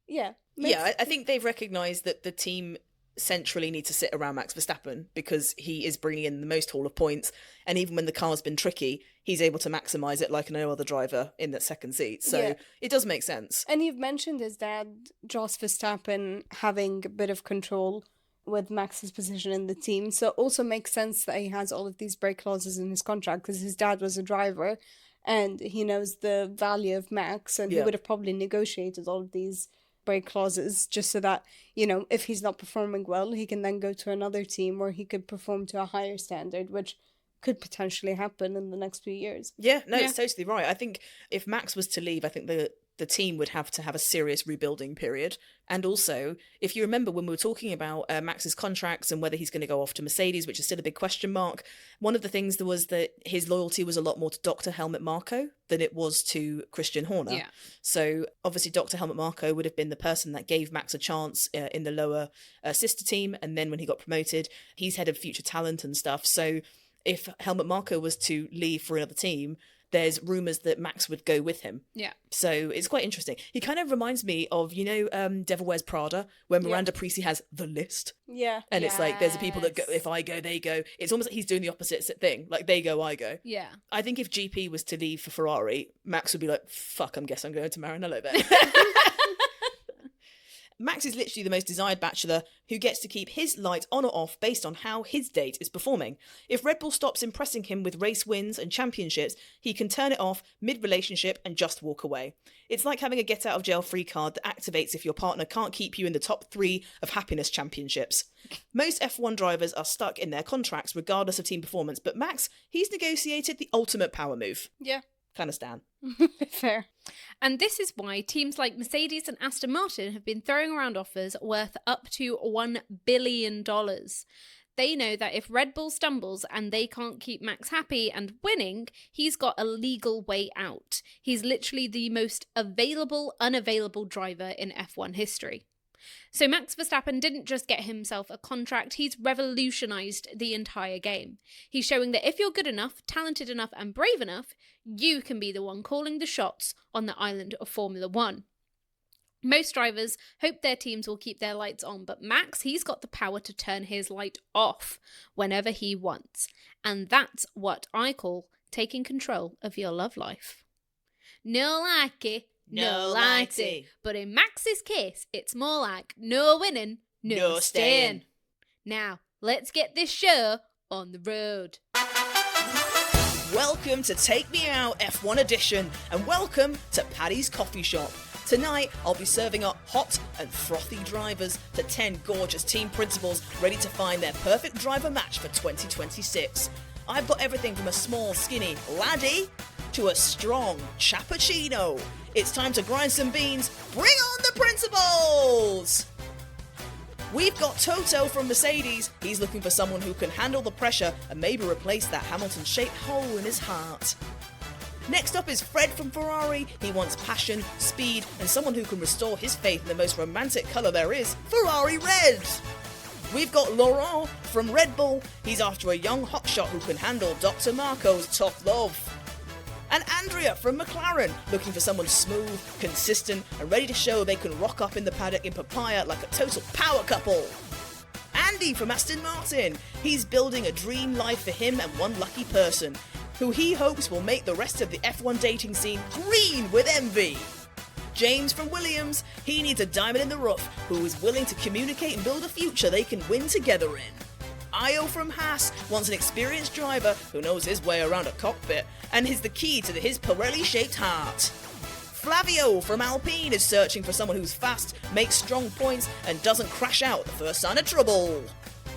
[SPEAKER 3] yeah.
[SPEAKER 1] I think they've recognised that the team centrally need to sit around Max Verstappen because he is bringing in the most haul of points, and even when the car's been tricky, he's able to maximise it like no other driver in that second seat. So it does make sense.
[SPEAKER 3] And you've mentioned his dad, Jos Verstappen, having a bit of control with Max's position in the team. So it also makes sense that he has all of these break clauses in his contract because his dad was a driver and he knows the value of Max, and he would have probably negotiated all of these break clauses just so that, you know, if he's not performing well, he can then go to another team where he could perform to a higher standard, which could potentially happen in the next few years.
[SPEAKER 1] Yeah, no, it's totally right. I think if Max was to leave, I think the team would have to have a serious rebuilding period. And also, if you remember when we were talking about Max's contracts and whether he's going to go off to Mercedes, which is still a big question mark, one of the things there was that his loyalty was a lot more to Dr. Helmut Marko than it was to Christian Horner.
[SPEAKER 2] Yeah.
[SPEAKER 1] So obviously Dr. Helmut Marko would have been the person that gave Max a chance in the lower sister team. And then when he got promoted, he's head of future talent and stuff. So if Helmut Marko was to leave for another team, there's rumours that Max would go with him.
[SPEAKER 2] Yeah.
[SPEAKER 1] So it's quite interesting. He kind of reminds me of, you know, Devil Wears Prada, where Miranda Priestley has the list.
[SPEAKER 3] Yeah.
[SPEAKER 1] And it's like, there's the people that go, if I go, they go. It's almost like he's doing the opposite thing. Like, they go, I go.
[SPEAKER 2] Yeah.
[SPEAKER 1] I think if GP was to leave for Ferrari, Max would be like, fuck, I'm going to Maranello then. Max is literally the most desired bachelor who gets to keep his light on or off based on how his date is performing. If Red Bull stops impressing him with race wins and championships, he can turn it off mid-relationship and just walk away. It's like having a get-out-of-jail-free card that activates if your partner can't keep you in the top 3 of happiness championships. Most F1 drivers are stuck in their contracts regardless of team performance, but Max, he's negotiated the ultimate power move.
[SPEAKER 3] Yeah.
[SPEAKER 1] Kind of stan.
[SPEAKER 3] Fair.
[SPEAKER 2] And this is why teams like Mercedes and Aston Martin have been throwing around offers worth up to $1 billion. They know that if Red Bull stumbles and they can't keep Max happy and winning, he's got a legal way out. He's literally the most unavailable driver in F1 history. So Max Verstappen didn't just get himself a contract, he's revolutionised the entire game. He's showing that if you're good enough, talented enough and brave enough, you can be the one calling the shots on the island of Formula 1. Most drivers hope their teams will keep their lights on, but Max, he's got the power to turn his light off whenever he wants. And that's what I call taking control of your love life. No likey, no lighty. But in Max's case, it's more like no winning, no staying. Now, let's get this show on the road.
[SPEAKER 1] Welcome to Take Me Out F1 Edition, and welcome to Paddy's Coffee Shop. Tonight, I'll be serving up hot and frothy drivers to 10 gorgeous team principals ready to find their perfect driver match for 2026. I've got everything from a small, skinny laddie to a strong cappuccino. It's time to grind some beans. Bring on the principals! We've got Toto from Mercedes. He's looking for someone who can handle the pressure and maybe replace that Hamilton-shaped hole in his heart. Next up is Fred from Ferrari. He wants passion, speed, and someone who can restore his faith in the most romantic colour there is, Ferrari Red. We've got Laurent from Red Bull. He's after a young hotshot who can handle Dr. Marco's tough love. And Andrea from McLaren, looking for someone smooth, consistent, and ready to show they can rock up in the paddock in papaya like a total power couple. Andy from Aston Martin, he's building a dream life for him and one lucky person, who he hopes will make the rest of the F1 dating scene green with envy. James from Williams, he needs a diamond in the rough who is willing to communicate and build a future they can win together in. Io from Haas wants an experienced driver who knows his way around a cockpit and is the key to his Pirelli-shaped heart. Flavio from Alpine is searching for someone who's fast, makes strong points, and doesn't crash out at the first sign of trouble.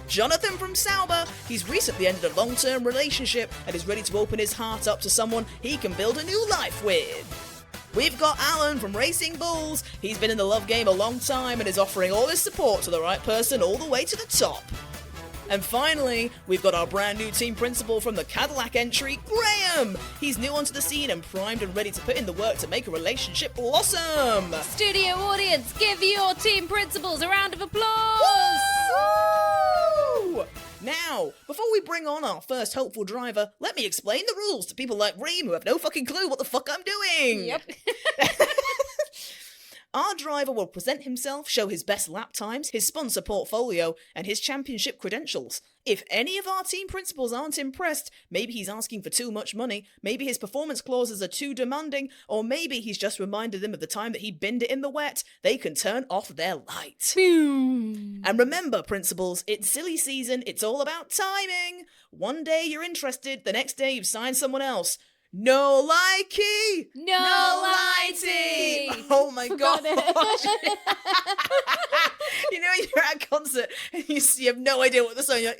[SPEAKER 1] Jonathan from Sauber, he's recently ended a long-term relationship and is ready to open his heart up to someone he can build a new life with. We've got Alan from Racing Bulls. He's been in the love game a long time and is offering all his support to the right person all the way to the top. And finally, we've got our brand new team principal from the Cadillac entry, Graham. He's new onto the scene and primed and ready to put in the work to make a relationship blossom.
[SPEAKER 2] Studio audience, give your team principals a round of applause!
[SPEAKER 1] Woo! Now, before we bring on our first hopeful driver, let me explain the rules to people like Reem who have no fucking clue what the fuck I'm doing.
[SPEAKER 2] Yep.
[SPEAKER 1] Our driver will present himself, show his best lap times, his sponsor portfolio, and his championship credentials. If any of our team principals aren't impressed, maybe he's asking for too much money, maybe his performance clauses are too demanding, or maybe he's just reminded them of the time that he binned it in the wet, they can turn off their light. And remember, principals, it's silly season, it's all about timing. One day you're interested, the next day you've signed someone else. No likey!
[SPEAKER 2] No lighty!
[SPEAKER 1] Oh my
[SPEAKER 3] Forgot
[SPEAKER 1] god! You know when you're at a concert and you have no idea what the song. You're like,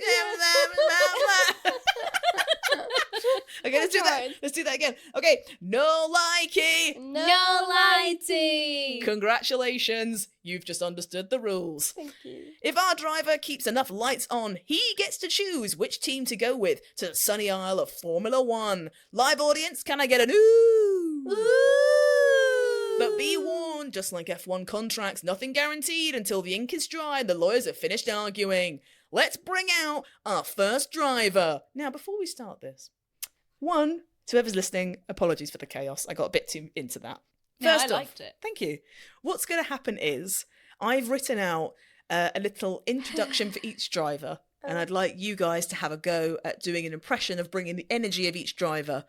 [SPEAKER 1] okay, let's do that. Let's do that again. Okay, no likey!
[SPEAKER 2] No lighty!
[SPEAKER 1] Congratulations, you've just understood the rules.
[SPEAKER 3] Thank you.
[SPEAKER 1] If our driver keeps enough lights on, he gets to choose which team to go with to the sunny isle of Formula One. Live audience, can I get an ooh?
[SPEAKER 2] Ooh!
[SPEAKER 1] But be warned, just like F1 contracts, nothing guaranteed until the ink is dry and the lawyers have finished arguing. Let's bring out our first driver. Now, before we start this, to whoever's listening, apologies for the chaos. I got a bit too into that.
[SPEAKER 2] No,
[SPEAKER 1] First
[SPEAKER 2] I
[SPEAKER 1] off,
[SPEAKER 2] liked it.
[SPEAKER 1] Thank you. What's going to happen is I've written out a little introduction for each driver, and I'd like you guys to have a go at doing an impression of bringing the energy of each driver,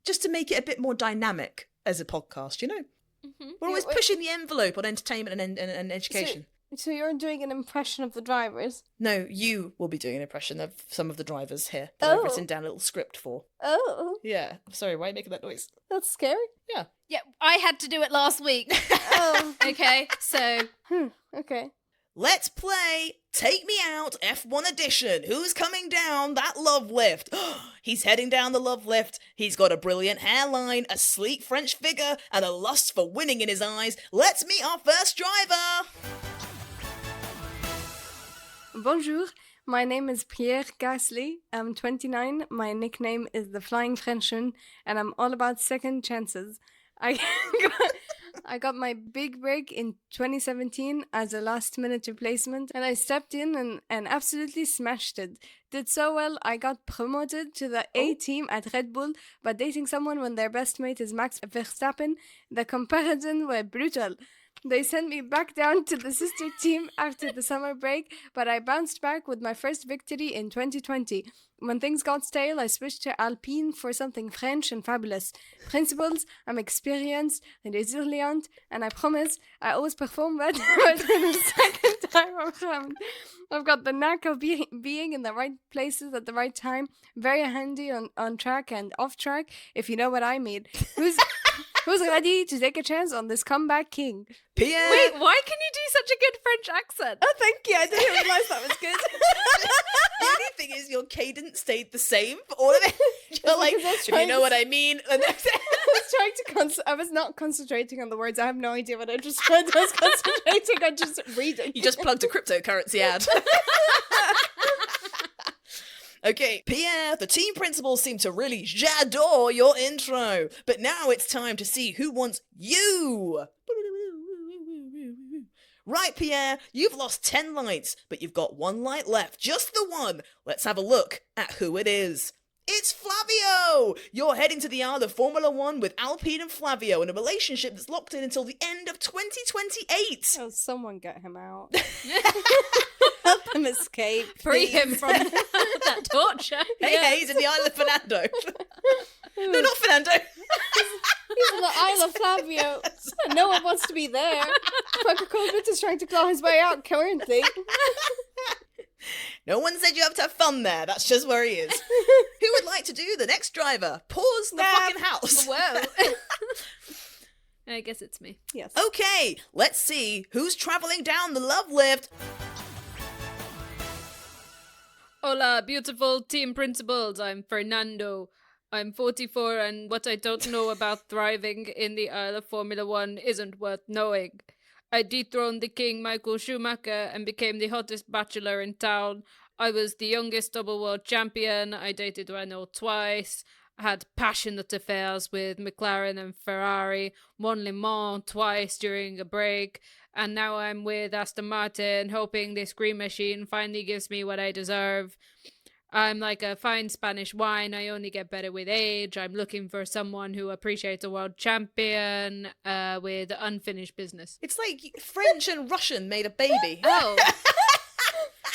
[SPEAKER 1] just to make it a bit more dynamic as a podcast, you know?
[SPEAKER 2] Mm-hmm.
[SPEAKER 1] We're always pushing the envelope on entertainment and education.
[SPEAKER 3] So you're doing an impression of the drivers?
[SPEAKER 1] No, you will be doing an impression of some of the drivers here that I've
[SPEAKER 3] Oh.
[SPEAKER 1] written down a little script for.
[SPEAKER 3] Oh,
[SPEAKER 1] Yeah. I'm sorry, why are you making that noise?
[SPEAKER 3] that's scary.
[SPEAKER 1] Yeah.
[SPEAKER 2] Yeah, I had to do it last week.
[SPEAKER 3] Oh,
[SPEAKER 2] Okay, so
[SPEAKER 3] okay.
[SPEAKER 1] Let's play Take Me Out F1 Edition. Who's coming down that love lift? He's heading down the love lift. He's got a brilliant hairline, a sleek French figure, and a lust for winning in his eyes. Let's meet our first driver.
[SPEAKER 3] Bonjour, my name is Pierre Gasly. I'm 29. My nickname is the Flying Frenchman, and I'm all about second chances. I got my big break in 2017 as a last-minute replacement, and I stepped in and absolutely smashed it. Did so well, I got promoted to the A team at Red Bull, but dating someone when their best mate is Max Verstappen, the comparisons were brutal. They sent me back down to the sister team after the summer break, but I bounced back with my first victory in 2020. When things got stale, I switched to Alpine for something French and fabulous. Principles, I'm experienced and resilient, and I promise I always perform better the second time around. I've got the knack of being in the right places at the right time, very handy on track and off track, if you know what I mean. Who's ready to take a chance on this comeback king?
[SPEAKER 1] Pierre.
[SPEAKER 2] Wait, why can you do such a good French accent?
[SPEAKER 3] Oh, thank you. I didn't realise that was good.
[SPEAKER 1] The only thing is your cadence stayed the same for all of it. You're like,
[SPEAKER 3] because I was
[SPEAKER 1] if you
[SPEAKER 3] trying
[SPEAKER 1] know
[SPEAKER 3] to-
[SPEAKER 1] what I mean. And
[SPEAKER 3] I was not concentrating on the words. I have no idea what I just said. I was concentrating on just reading.
[SPEAKER 1] you just plugged a cryptocurrency ad. Okay, Pierre, the team principals seem to really j'adore your intro. But now it's time to see who wants you. Right, Pierre, you've lost 10 lights, but you've got 1 light left. Just the one. Let's have a look at who it is. It's Flavio! You're heading to the Isle of Formula One with Alpine and Flavio in a relationship that's locked in until the end of 2028.
[SPEAKER 3] Oh, someone get him out. Help him escape.
[SPEAKER 2] Free
[SPEAKER 3] please.
[SPEAKER 2] him from that torture.
[SPEAKER 1] Hey, he's in the Isle of Fernando. No, not Fernando.
[SPEAKER 3] He's in the Isle of Flavio. No one wants to be there. Franco Colbert is trying to claw his way out currently.
[SPEAKER 1] No one said you have to have fun there. That's just where he is. Who would like to do the next driver? Pause the fucking house.
[SPEAKER 2] Whoa. I guess it's me.
[SPEAKER 3] Yes.
[SPEAKER 1] Okay, let's see who's traveling down the love lift.
[SPEAKER 2] Hola, beautiful team principals. I'm Fernando. I'm 44, and what I don't know about thriving in the Isle of Formula One isn't worth knowing. I dethroned the king Michael Schumacher and became the hottest bachelor in town. I was the youngest double world champion. I dated Renault twice. I had passionate affairs with McLaren and Ferrari. Won Le Mans twice during a break. And now I'm with Aston Martin, hoping this green machine finally gives me what I deserve. I'm like a fine Spanish wine. I only get better with age. I'm looking for someone who appreciates a world champion with unfinished business.
[SPEAKER 1] It's like French and Russian made a baby.
[SPEAKER 2] Oh,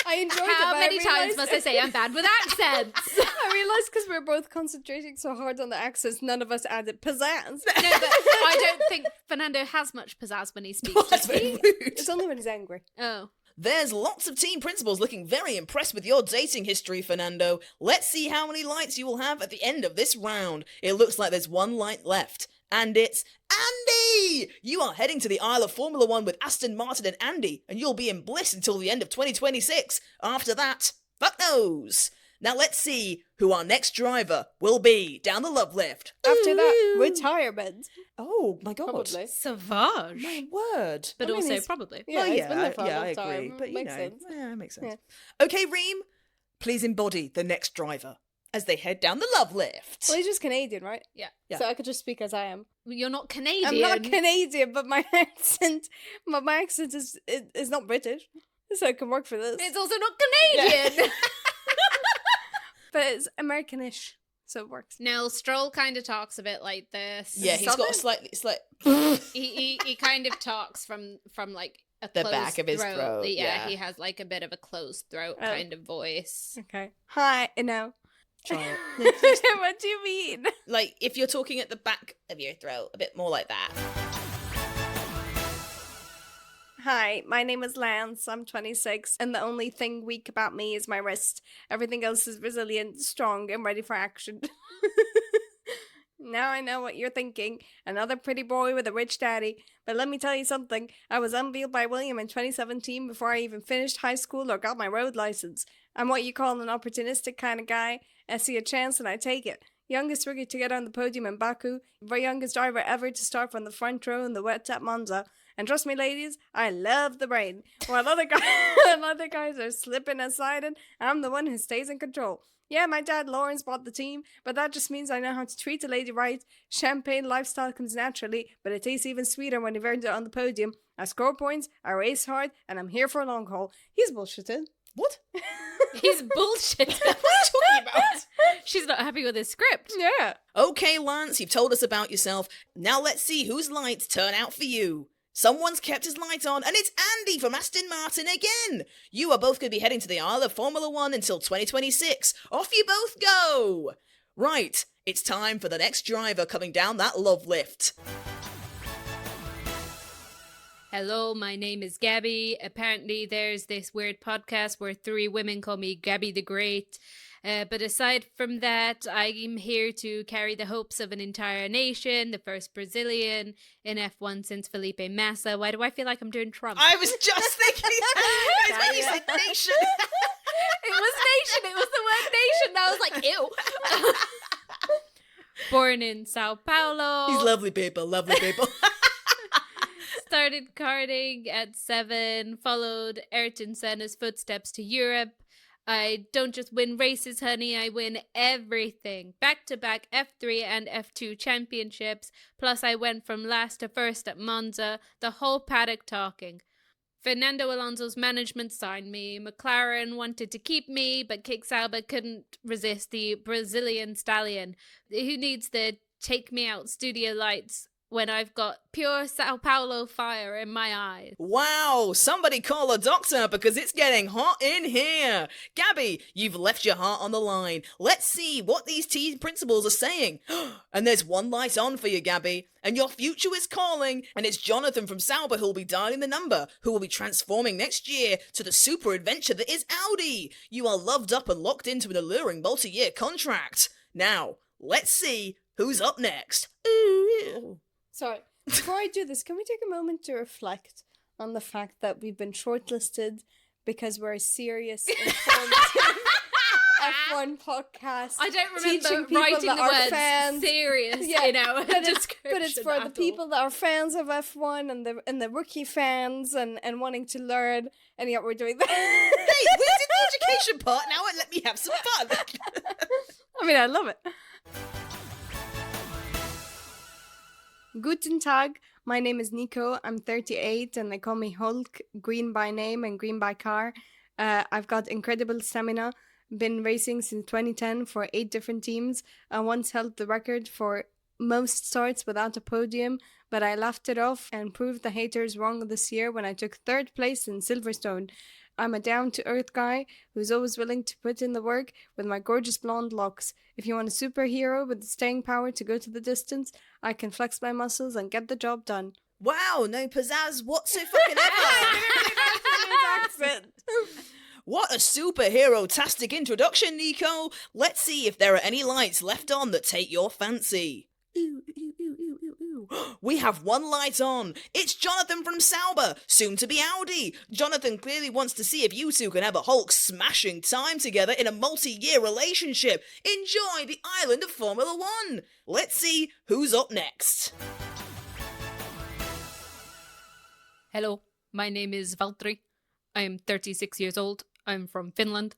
[SPEAKER 3] I enjoyed it.
[SPEAKER 2] how
[SPEAKER 3] but
[SPEAKER 2] many
[SPEAKER 3] I
[SPEAKER 2] times
[SPEAKER 3] realised-
[SPEAKER 2] must I say I'm bad with accents?
[SPEAKER 3] I realised because we're both concentrating so hard on the accents, none of us added pizzazz.
[SPEAKER 2] No, but I don't think Fernando has much pizzazz when he speaks.
[SPEAKER 1] That's
[SPEAKER 2] does
[SPEAKER 1] very
[SPEAKER 2] he?
[SPEAKER 1] rude.
[SPEAKER 3] It's only when he's angry.
[SPEAKER 2] Oh.
[SPEAKER 1] There's lots of team principals looking very impressed with your dating history, Fernando. Let's see how many lights you will have at the end of this round. It looks like there's 1 light left. And it's Andy! You are heading to the Isle of Formula One with Aston Martin and Andy, and you'll be in bliss until the end of 2026. After that, fuck knows. Now let's see who our next driver will be down the love lift.
[SPEAKER 3] After that,
[SPEAKER 1] Ooh.
[SPEAKER 3] retirement.
[SPEAKER 1] Oh my god.
[SPEAKER 3] Probably.
[SPEAKER 2] Savage.
[SPEAKER 1] My word.
[SPEAKER 2] But
[SPEAKER 3] I mean,
[SPEAKER 2] also
[SPEAKER 3] he's-
[SPEAKER 2] probably.
[SPEAKER 3] Yeah,
[SPEAKER 1] Well,
[SPEAKER 3] he's been there for a
[SPEAKER 1] yeah,
[SPEAKER 3] long
[SPEAKER 1] I
[SPEAKER 3] time.
[SPEAKER 1] agree. But you
[SPEAKER 3] Makes
[SPEAKER 1] know,
[SPEAKER 3] sense.
[SPEAKER 1] yeah, it makes sense.
[SPEAKER 3] Yeah.
[SPEAKER 1] Okay, Reem, please embody the next driver as they head down the love lift.
[SPEAKER 3] Well, he's just Canadian, right?
[SPEAKER 2] Yeah.
[SPEAKER 1] Yeah.
[SPEAKER 3] So I could just speak as I am.
[SPEAKER 2] You're not Canadian.
[SPEAKER 3] I'm not Canadian, but my accent, my accent is not British, so it can work for this.
[SPEAKER 2] It's also not Canadian.
[SPEAKER 3] But it's Americanish, so it works.
[SPEAKER 2] Now, Stroll kind of talks a bit like this.
[SPEAKER 1] Yeah, he's got a
[SPEAKER 3] Southern?
[SPEAKER 1] slightly.
[SPEAKER 2] He kind of talks from like a
[SPEAKER 1] The
[SPEAKER 2] closed
[SPEAKER 1] back of his throat, yeah.
[SPEAKER 2] He has like a bit of a closed throat
[SPEAKER 3] Oh.
[SPEAKER 2] kind of voice.
[SPEAKER 3] Okay. Hi, no.
[SPEAKER 1] Child.
[SPEAKER 3] What do you mean?
[SPEAKER 1] Like, if you're talking at the back of your throat, a bit more like that.
[SPEAKER 3] Hi, my name is Lance. I'm 26, and the only thing weak about me is my wrist. Everything else is resilient, strong, and ready for action. Now I know what you're thinking. Another pretty boy with a rich daddy. But let me tell you something. I was unveiled by William in 2017 before I even finished high school or got my road license. I'm what you call an opportunistic kind of guy. I see a chance and I take it. Youngest rookie to get on the podium in Baku. The youngest driver ever to start from the front row in the wet at Monza. And trust me, ladies, I love the rain. While other guys are slipping and sliding, I'm the one who stays in control. Yeah, my dad Lawrence bought the team, but that just means I know how to treat a lady right. Champagne lifestyle comes naturally, but it tastes even sweeter when you've earned it on the podium. I score points, I race hard, and I'm here for a long haul. He's bullshitted.
[SPEAKER 1] What?
[SPEAKER 2] He's bullshit.
[SPEAKER 1] What are you talking about?
[SPEAKER 2] She's not happy with his script.
[SPEAKER 3] Yeah.
[SPEAKER 1] Okay, Lance, you've told us about yourself. Now let's see whose lights turn out for you. Someone's kept his light on, and it's Andy from Aston Martin again. You are both going to be heading to the Isle of Formula One until 2026. Off you both go. Right, it's time for the next driver coming down that love lift.
[SPEAKER 2] Hello, my name is Gabby. Apparently, there's this weird podcast where 3 women call me Gabby the Great. But aside from that, I'm here to carry the hopes of an entire nation, the first Brazilian in F1 since Felipe Massa. Why do I feel like I'm doing Trump?
[SPEAKER 1] I was just thinking that. It's when you said nation.
[SPEAKER 2] It was nation. It was the word nation. I was like, ew. Born in Sao Paulo.
[SPEAKER 1] These lovely people, lovely people.
[SPEAKER 2] Started karting at 7, followed Ayrton Senna's footsteps to Europe. I don't just win races, honey, I win everything. Back-to-back F3 and F2 championships, plus I went from last to first at Monza, the whole paddock talking. Fernando Alonso's management signed me. McLaren wanted to keep me, but Kick Sauber couldn't resist the Brazilian stallion. Who needs the take me out studio lights when I've got pure Sao Paulo fire in my eyes?
[SPEAKER 1] Wow, somebody call a doctor because it's getting hot in here. Gabby, you've left your heart on the line. Let's see what these team principals are saying. And there's one light on for you, Gabby. And your future is calling. And it's Jonathan from Sauber who'll be dialing the number, who will be transforming next year to the super adventure that is Audi. You are loved up and locked into an alluring multi-year contract. Now, let's see who's up next. Ooh.
[SPEAKER 3] Sorry, before I do this, can we take a moment to reflect on the fact that we've been shortlisted because we're a serious, informative F1 podcast?
[SPEAKER 2] I don't
[SPEAKER 3] teaching
[SPEAKER 2] remember
[SPEAKER 3] people
[SPEAKER 2] writing
[SPEAKER 3] that
[SPEAKER 2] the
[SPEAKER 3] are
[SPEAKER 2] words
[SPEAKER 3] fans.
[SPEAKER 2] serious
[SPEAKER 3] Yeah,
[SPEAKER 2] in our
[SPEAKER 3] but
[SPEAKER 2] description.
[SPEAKER 3] it's for the people that are fans of F1 and the rookie fans and wanting to learn, and yet we're doing that.
[SPEAKER 1] Hey, we did the education part now and let me have some fun.
[SPEAKER 3] I mean, I love it. Guten Tag, my name is Nico, I'm 38 and they call me Hulk, green by name and green by car. I've got incredible stamina, been racing since 2010 for 8 different teams. I once held the record for most starts without a podium, but I laughed it off and proved the haters wrong this year when I took 3rd place in Silverstone. I'm a down-to-earth guy who's always willing to put in the work with my gorgeous blonde locks. If you want a superhero with the staying power to go to the distance, I can flex my muscles and get the job done.
[SPEAKER 1] Wow, no pizzazz whatsoever. What a superhero-tastic introduction, Nico. Let's see if there are any lights left on that take your fancy. We have one light on. It's Jonathan from Sauber, soon to be Audi. Jonathan clearly wants to see if you two can have a Hulk smashing time together in a multi-year relationship. Enjoy the island of Formula One. Let's see who's up next.
[SPEAKER 2] Hello, my name is Valtteri. I am 36 years old. I'm from Finland.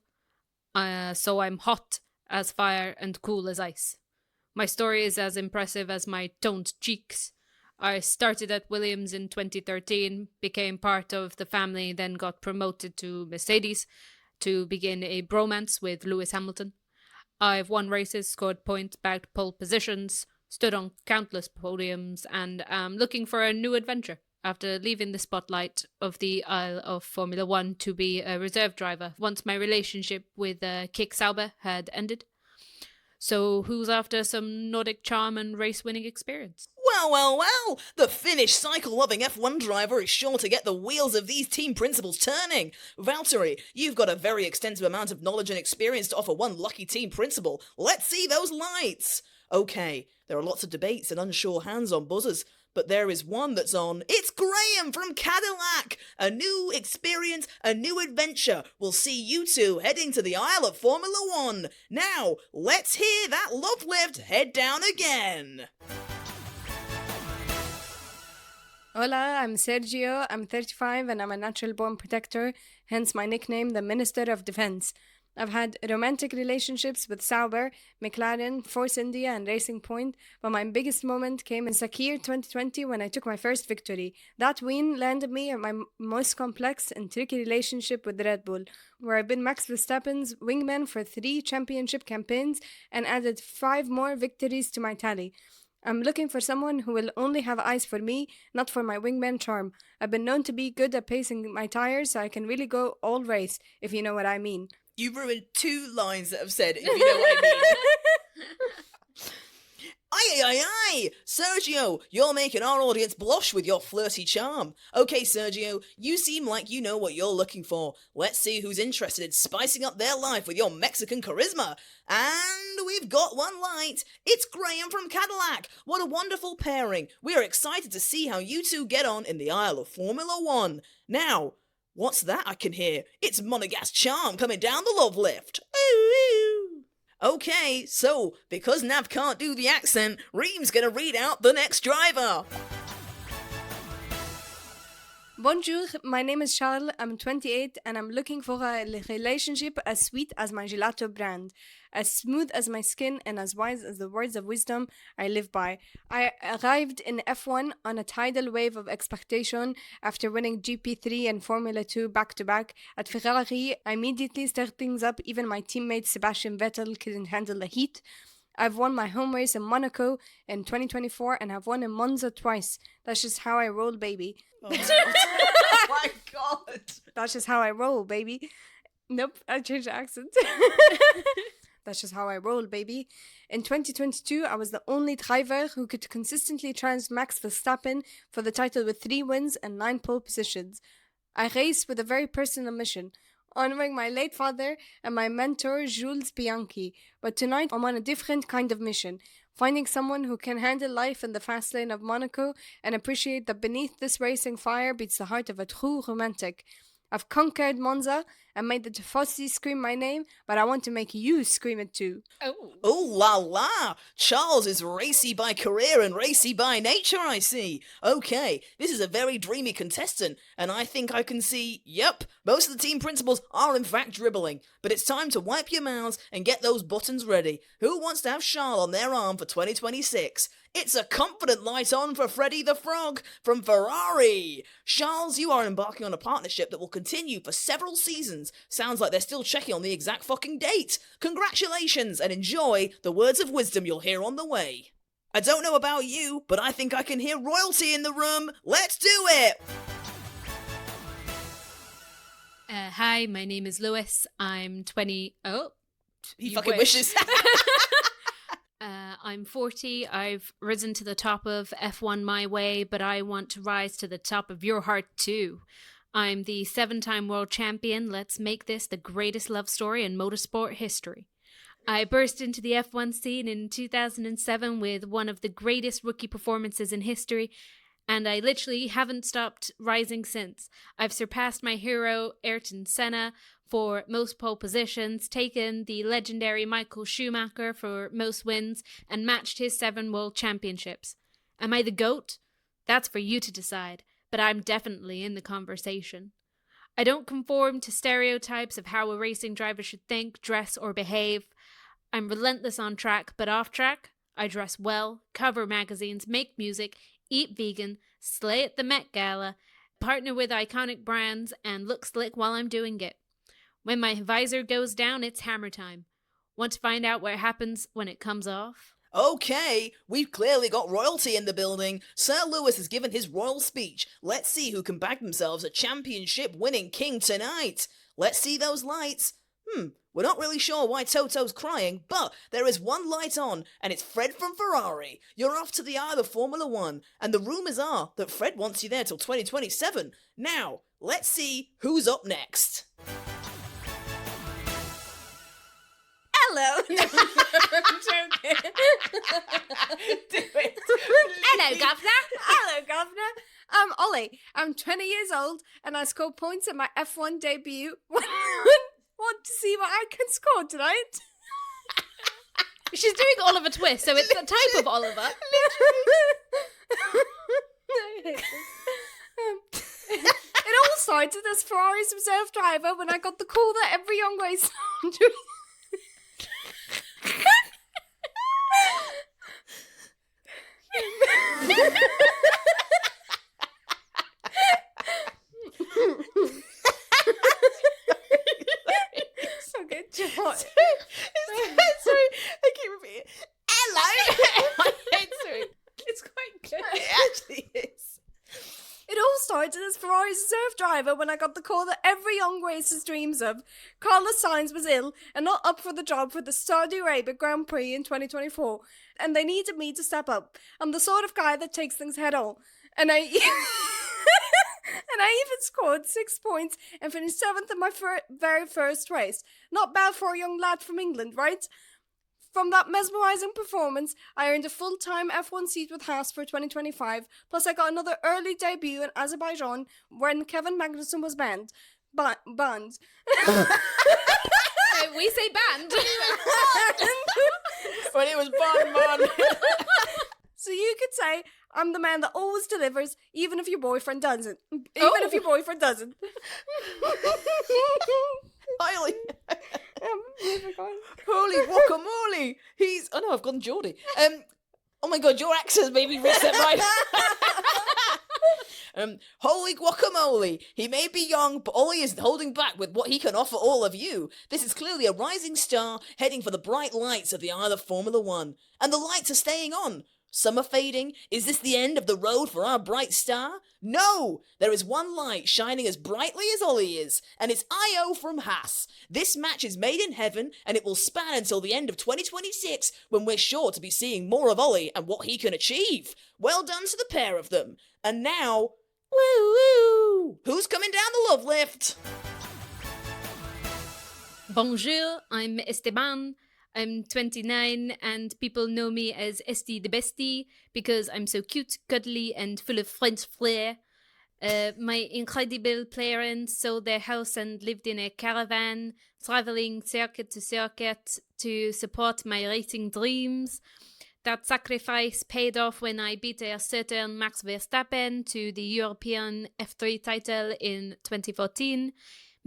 [SPEAKER 2] So I'm hot as fire and cool as ice. My story is as impressive as my toned cheeks. I started at Williams in 2013, became part of the family, then got promoted to Mercedes to begin a bromance with Lewis Hamilton. I've won races, scored points, bagged pole positions, stood on countless podiums, and am looking for a new adventure after leaving the spotlight of the Isle of Formula One to be a reserve driver once my relationship with Kick Sauber had ended. So who's after some Nordic charm and race-winning experience?
[SPEAKER 1] Well, the Finnish cycle-loving F1 driver is sure to get the wheels of these team principals turning. Valtteri, you've got a very extensive amount of knowledge and experience to offer one lucky team principal. Let's see those lights. Okay, there are lots of debates and unsure hands on buzzers, but there is one that's on. It's Graham from Cadillac! A new experience, a new adventure. We'll see you two heading to the Isle of Formula One. Now, let's hear that love lift head down again.
[SPEAKER 3] Hola, I'm Sergio, I'm 35 and I'm a natural-born protector, hence my nickname, the Minister of Defense. I've had romantic relationships with Sauber, McLaren, Force India and Racing Point, but my biggest moment came in Sakir 2020 when I took my first victory. That win landed me at my most complex and tricky relationship with Red Bull, where I've been Max Verstappen's wingman for 3 championship campaigns and added 5 more victories to my tally. I'm looking for someone who will only have eyes for me, not for my wingman charm. I've been known to be good at pacing my tires, so I can really go all race, if you know what I mean.
[SPEAKER 1] You ruined 2 lines that have said, if you know what I mean. Aye, aye, aye! Sergio, you're making our audience blush with your flirty charm. Okay, Sergio, you seem like you know what you're looking for. Let's see who's interested in spicing up their life with your Mexican charisma. And we've got one light. It's Graham from Cadillac. What a wonderful pairing. We are excited to see how you two get on in the aisle of Formula One. Now, what's that I can hear? It's Monegasque Charm coming down the love lift. Ooh, ooh. Okay, so, because Nav can't do the accent, Reem's gonna read out the next driver.
[SPEAKER 3] Bonjour, my name is Charles, I'm 28 and I'm looking for a relationship as sweet as my gelato brand, as smooth as my skin and as wise as the words of wisdom I live by. I arrived in F1 on a tidal wave of expectation after winning GP3 and Formula 2 back-to-back. At Ferrari, I immediately stirred things up, even my teammate Sebastian Vettel couldn't handle the heat. I've won my home race in Monaco in 2024 and I've won in Monza twice. That's just how I roll, baby.
[SPEAKER 1] Oh my god.
[SPEAKER 3] That's just how I roll, baby. Nope, I changed the accent. That's just how I roll, baby. In 2022, I was the only driver who could consistently challenge Max Verstappen for the title with 3 wins and 9 pole positions. I raced with a very personal mission, honoring my late father and my mentor, Jules Bianchi. But tonight, I'm on a different kind of mission, finding someone who can handle life in the fast lane of Monaco and appreciate that beneath this racing fire beats the heart of a true romantic. I've conquered Monza and made the Tifosi scream my name, but I want to make you scream it too.
[SPEAKER 2] Oh.
[SPEAKER 1] Ooh la la! Charles is racy by career and racy by nature, I see. Okay, this is a very dreamy contestant, and I think I can see, yep, most of the team principals are in fact dribbling. But it's time to wipe your mouths and get those buttons ready. Who wants to have Charles on their arm for 2026? It's a confident light on for Freddy the Frog from Ferrari. Charles, you are embarking on a partnership that will continue for several seasons. Sounds like they're still checking on the exact fucking date. Congratulations and enjoy the words of wisdom you'll hear on the way. I don't know about you, but I think I can hear royalty in the room. Let's do it!
[SPEAKER 2] Hi, my name is Lewis. I'm 20... Oh.
[SPEAKER 1] He
[SPEAKER 2] You
[SPEAKER 1] fucking
[SPEAKER 2] wish.
[SPEAKER 1] wishes.
[SPEAKER 2] I'm 40. I've risen to the top of F1 my way, but I want to rise to the top of your heart too. I'm the 7-time world champion. Let's make this the greatest love story in motorsport history. I burst into the F1 scene in 2007 with one of the greatest rookie performances in history, and I literally haven't stopped rising since. I've surpassed my hero, Ayrton Senna, for most pole positions, taken the legendary Michael Schumacher for most wins, and matched his 7 world championships. Am I the GOAT? That's for you to decide, but I'm definitely in the conversation. I don't conform to stereotypes of how a racing driver should think, dress, or behave. I'm relentless on track, but off track, I dress well, cover magazines, make music, eat vegan, slay at the Met Gala, partner with iconic brands, and look slick while I'm doing it. When my visor goes down, it's hammer time. Want to find out what happens when it comes off?
[SPEAKER 1] Okay, we've clearly got royalty in the building. Sir Lewis has given his royal speech. Let's see who can bag themselves a championship-winning king tonight. Let's see those lights. We're not really sure why Toto's crying, but there is one light on, and it's Fred from Ferrari. You're off to the Isle of Formula One, and the rumours are that Fred wants you there till 2027. Now, let's see who's up next.
[SPEAKER 3] Hello. No, I'm joking.
[SPEAKER 1] Do it.
[SPEAKER 2] Hello, Governor.
[SPEAKER 3] Hello, Governor. I'm Ollie. I'm 20 years old, and I scored points at my F1 debut. Want to see what I can score tonight?
[SPEAKER 2] She's doing Oliver Twist, so it's a type of Oliver.
[SPEAKER 3] It all started as Ferrari's reserve driver when I got the call that every young racer Okay,
[SPEAKER 1] Sorry, I keep repeating. Hello.
[SPEAKER 2] It's quite good.
[SPEAKER 1] It actually is.
[SPEAKER 3] It all started as Ferrari's reserve driver when I got the call that every young racer dreams of. Carlos Sainz was ill and not up for the job for the Saudi Arabia Grand Prix in 2024, and they needed me to step up. I'm the sort of guy that takes things head on, and I and I even scored 6 points and finished 7th in my very first race. Not bad for a young lad from England, right? From that mesmerising performance, I earned a full-time F1 seat with Haas for 2025, plus I got another early debut in Azerbaijan when Kevin Magnussen was banned. Banned.
[SPEAKER 2] We say banned.
[SPEAKER 1] When it was banned.
[SPEAKER 3] So you could say I'm the man that always delivers, even if your boyfriend doesn't.
[SPEAKER 1] Holy,
[SPEAKER 3] Moving on.
[SPEAKER 1] holy guacamole! He's. Oh no, I've gone Geordie. Oh my god, your accent's made me reset my. Holy guacamole! He may be young, but all he is holding back with what he can offer all of you. This is clearly a rising star heading for the bright lights of the Isle of Formula One. And the lights are staying on. Some are fading. Is this the end of the road for our bright star? No! There is one light shining as brightly as Ollie is, and it's Io from Haas. This match is made in heaven, and it will span until the end of 2026, when we're sure to be seeing more of Ollie and what he can achieve. Well done to the pair of them. And now, woo-woo! Who's coming down the love lift?
[SPEAKER 2] Bonjour, I'm Esteban. I'm 29 and people know me as Esty the Bestie because I'm so cute, cuddly and full of French flair. My incredible parents sold their house and lived in a caravan, traveling circuit to circuit to support my racing dreams. That sacrifice paid off when I beat a certain Max Verstappen to the European F3 title in 2014.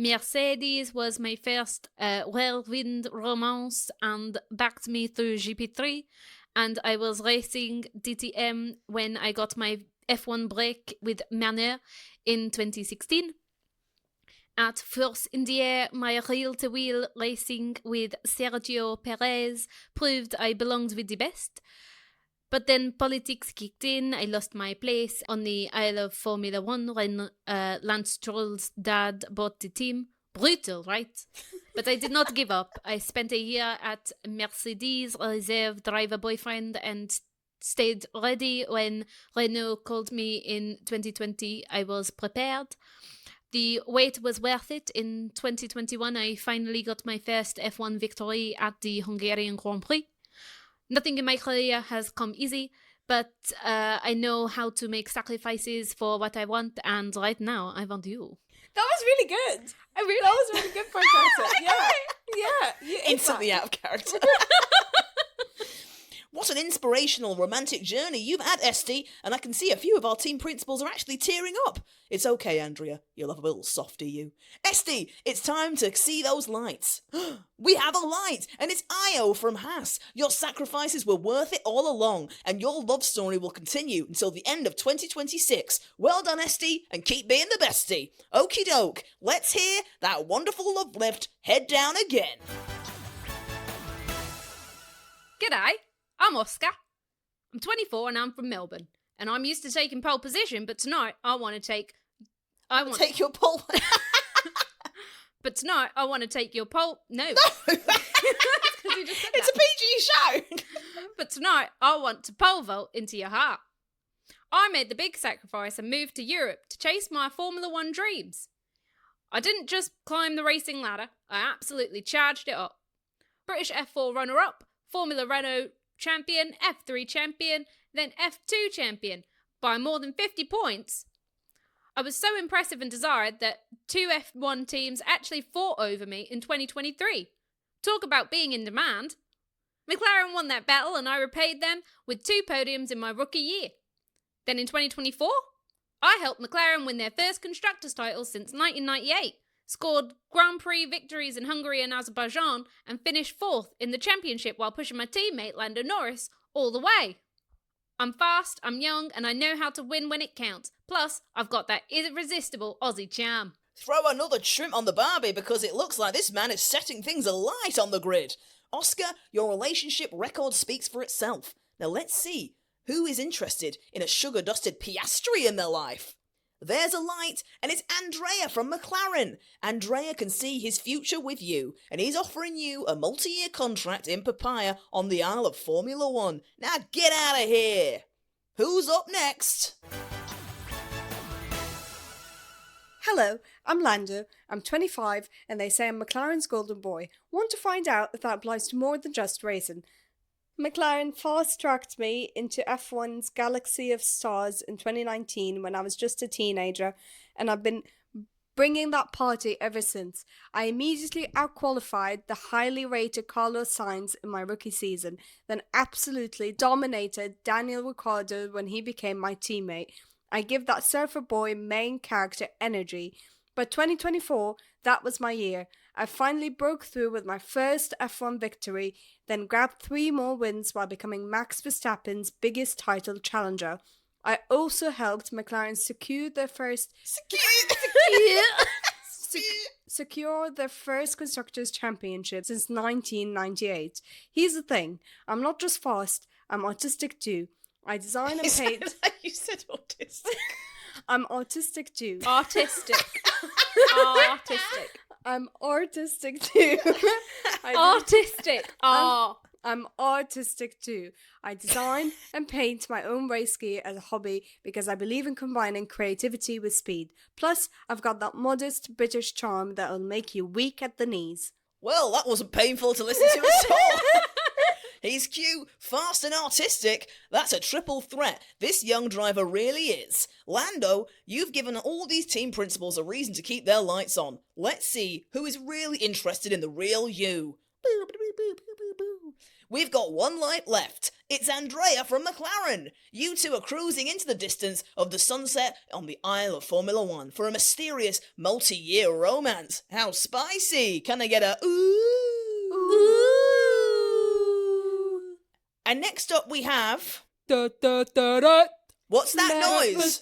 [SPEAKER 2] Mercedes was my first whirlwind romance and backed me through GP3, and I was racing DTM when I got my F1 break with Manor in 2016. At Force India, my reel-to-wheel racing with Sergio Perez proved I belonged with the best. But then politics kicked in. I lost my place on the Isle of Formula One when Lance Stroll's dad bought the team. Brutal, right? But I did not give up. I spent a year at Mercedes reserve driver boyfriend and stayed ready when Renault called me in 2020. I was prepared. The wait was worth it. In 2021, I finally got my first F1 victory at the Hungarian Grand Prix. Nothing in my career has come easy, but I know how to make sacrifices for what I want, and right now, I want you.
[SPEAKER 3] That was really good. That was really good, Professor. Yeah.
[SPEAKER 1] Instantly out of character. What an inspirational romantic journey you've had, Esty, and I can see a few of our team principals are actually tearing up. It's okay, Andrea. You'll have a little softy, you. Esty, it's time to see those lights. We have a light, and it's Io from Haas. Your sacrifices were worth it all along, and your love story will continue until the end of 2026. Well done, Esty, and keep being the bestie. Okie doke, let's hear that wonderful love lift head down again.
[SPEAKER 2] G'day, I'm Oscar. I'm 24 and I'm from Melbourne. And I'm used to taking pole position, but tonight I want to take...
[SPEAKER 1] Take your pole.
[SPEAKER 2] But tonight I want to take your pole... No.
[SPEAKER 1] It's a PG show.
[SPEAKER 2] But tonight I want to pole vault into your heart. I made the big sacrifice and moved to Europe to chase my Formula One dreams. I didn't just climb the racing ladder, I absolutely charged it up. British F4 runner-up, Formula Renault champion, F3 champion, then F2 champion by more than 50 points. I was so impressive and desired that 2 F1 teams actually fought over me in 2023. Talk about being in demand. McLaren won that battle and I repaid them with 2 podiums in my rookie year. Then in 2024, I helped McLaren win their first constructors' title since 1998, scored Grand Prix victories in Hungary and Azerbaijan, and finished 4th in the championship while pushing my teammate Lando Norris all the way. I'm fast, I'm young, and I know how to win when it counts. Plus, I've got that irresistible Aussie charm.
[SPEAKER 1] Throw another shrimp on the barbie because it looks like this man is setting things alight on the grid. Oscar, your relationship record speaks for itself. Now let's see who is interested in a sugar-dusted Piastri in their life. There's a light, and it's Andrea from McLaren. Andrea can see his future with you, and he's offering you a multi-year contract in Papaya on the Isle of Formula One. Now get out of here! Who's up next?
[SPEAKER 3] Hello, I'm Lando. I'm 25, and they say I'm McLaren's golden boy. Want to find out if that applies to more than just racing. McLaren fast-tracked me into F1's Galaxy of Stars in 2019 when I was just a teenager, and I've been bringing that party ever since. I immediately outqualified the highly rated Carlos Sainz in my rookie season, then absolutely dominated Daniel Ricciardo when he became my teammate. I give that surfer boy main character energy. But 2024, that was my year. I finally broke through with my first F1 victory, then grabbed 3 more wins while becoming Max Verstappen's biggest title challenger. I also helped McLaren secure their first Constructors' Championship since 1998. Here's the thing, I'm not just fast, I'm autistic too. I design and paint.
[SPEAKER 1] You said autistic.
[SPEAKER 3] I'm autistic too.
[SPEAKER 2] Artistic.
[SPEAKER 3] I'm artistic too.
[SPEAKER 2] Artistic.
[SPEAKER 3] I'm artistic too. I design and paint my own race gear as a hobby because I believe in combining creativity with speed. Plus, I've got that modest British charm that'll make you weak at the knees.
[SPEAKER 1] Well, that wasn't painful to listen to at all. He's cute, fast and artistic. That's a triple threat. This young driver really is. Lando, you've given all these team principals a reason to keep their lights on. Let's see who is really interested in the real you. We've got one light left. It's Andrea from McLaren. You two are cruising into the distance of the sunset on the Isle of Formula One for a mysterious multi-year romance. How spicy! Can I get a ooh?
[SPEAKER 2] Ooh.
[SPEAKER 1] And next up we have... What's that noise?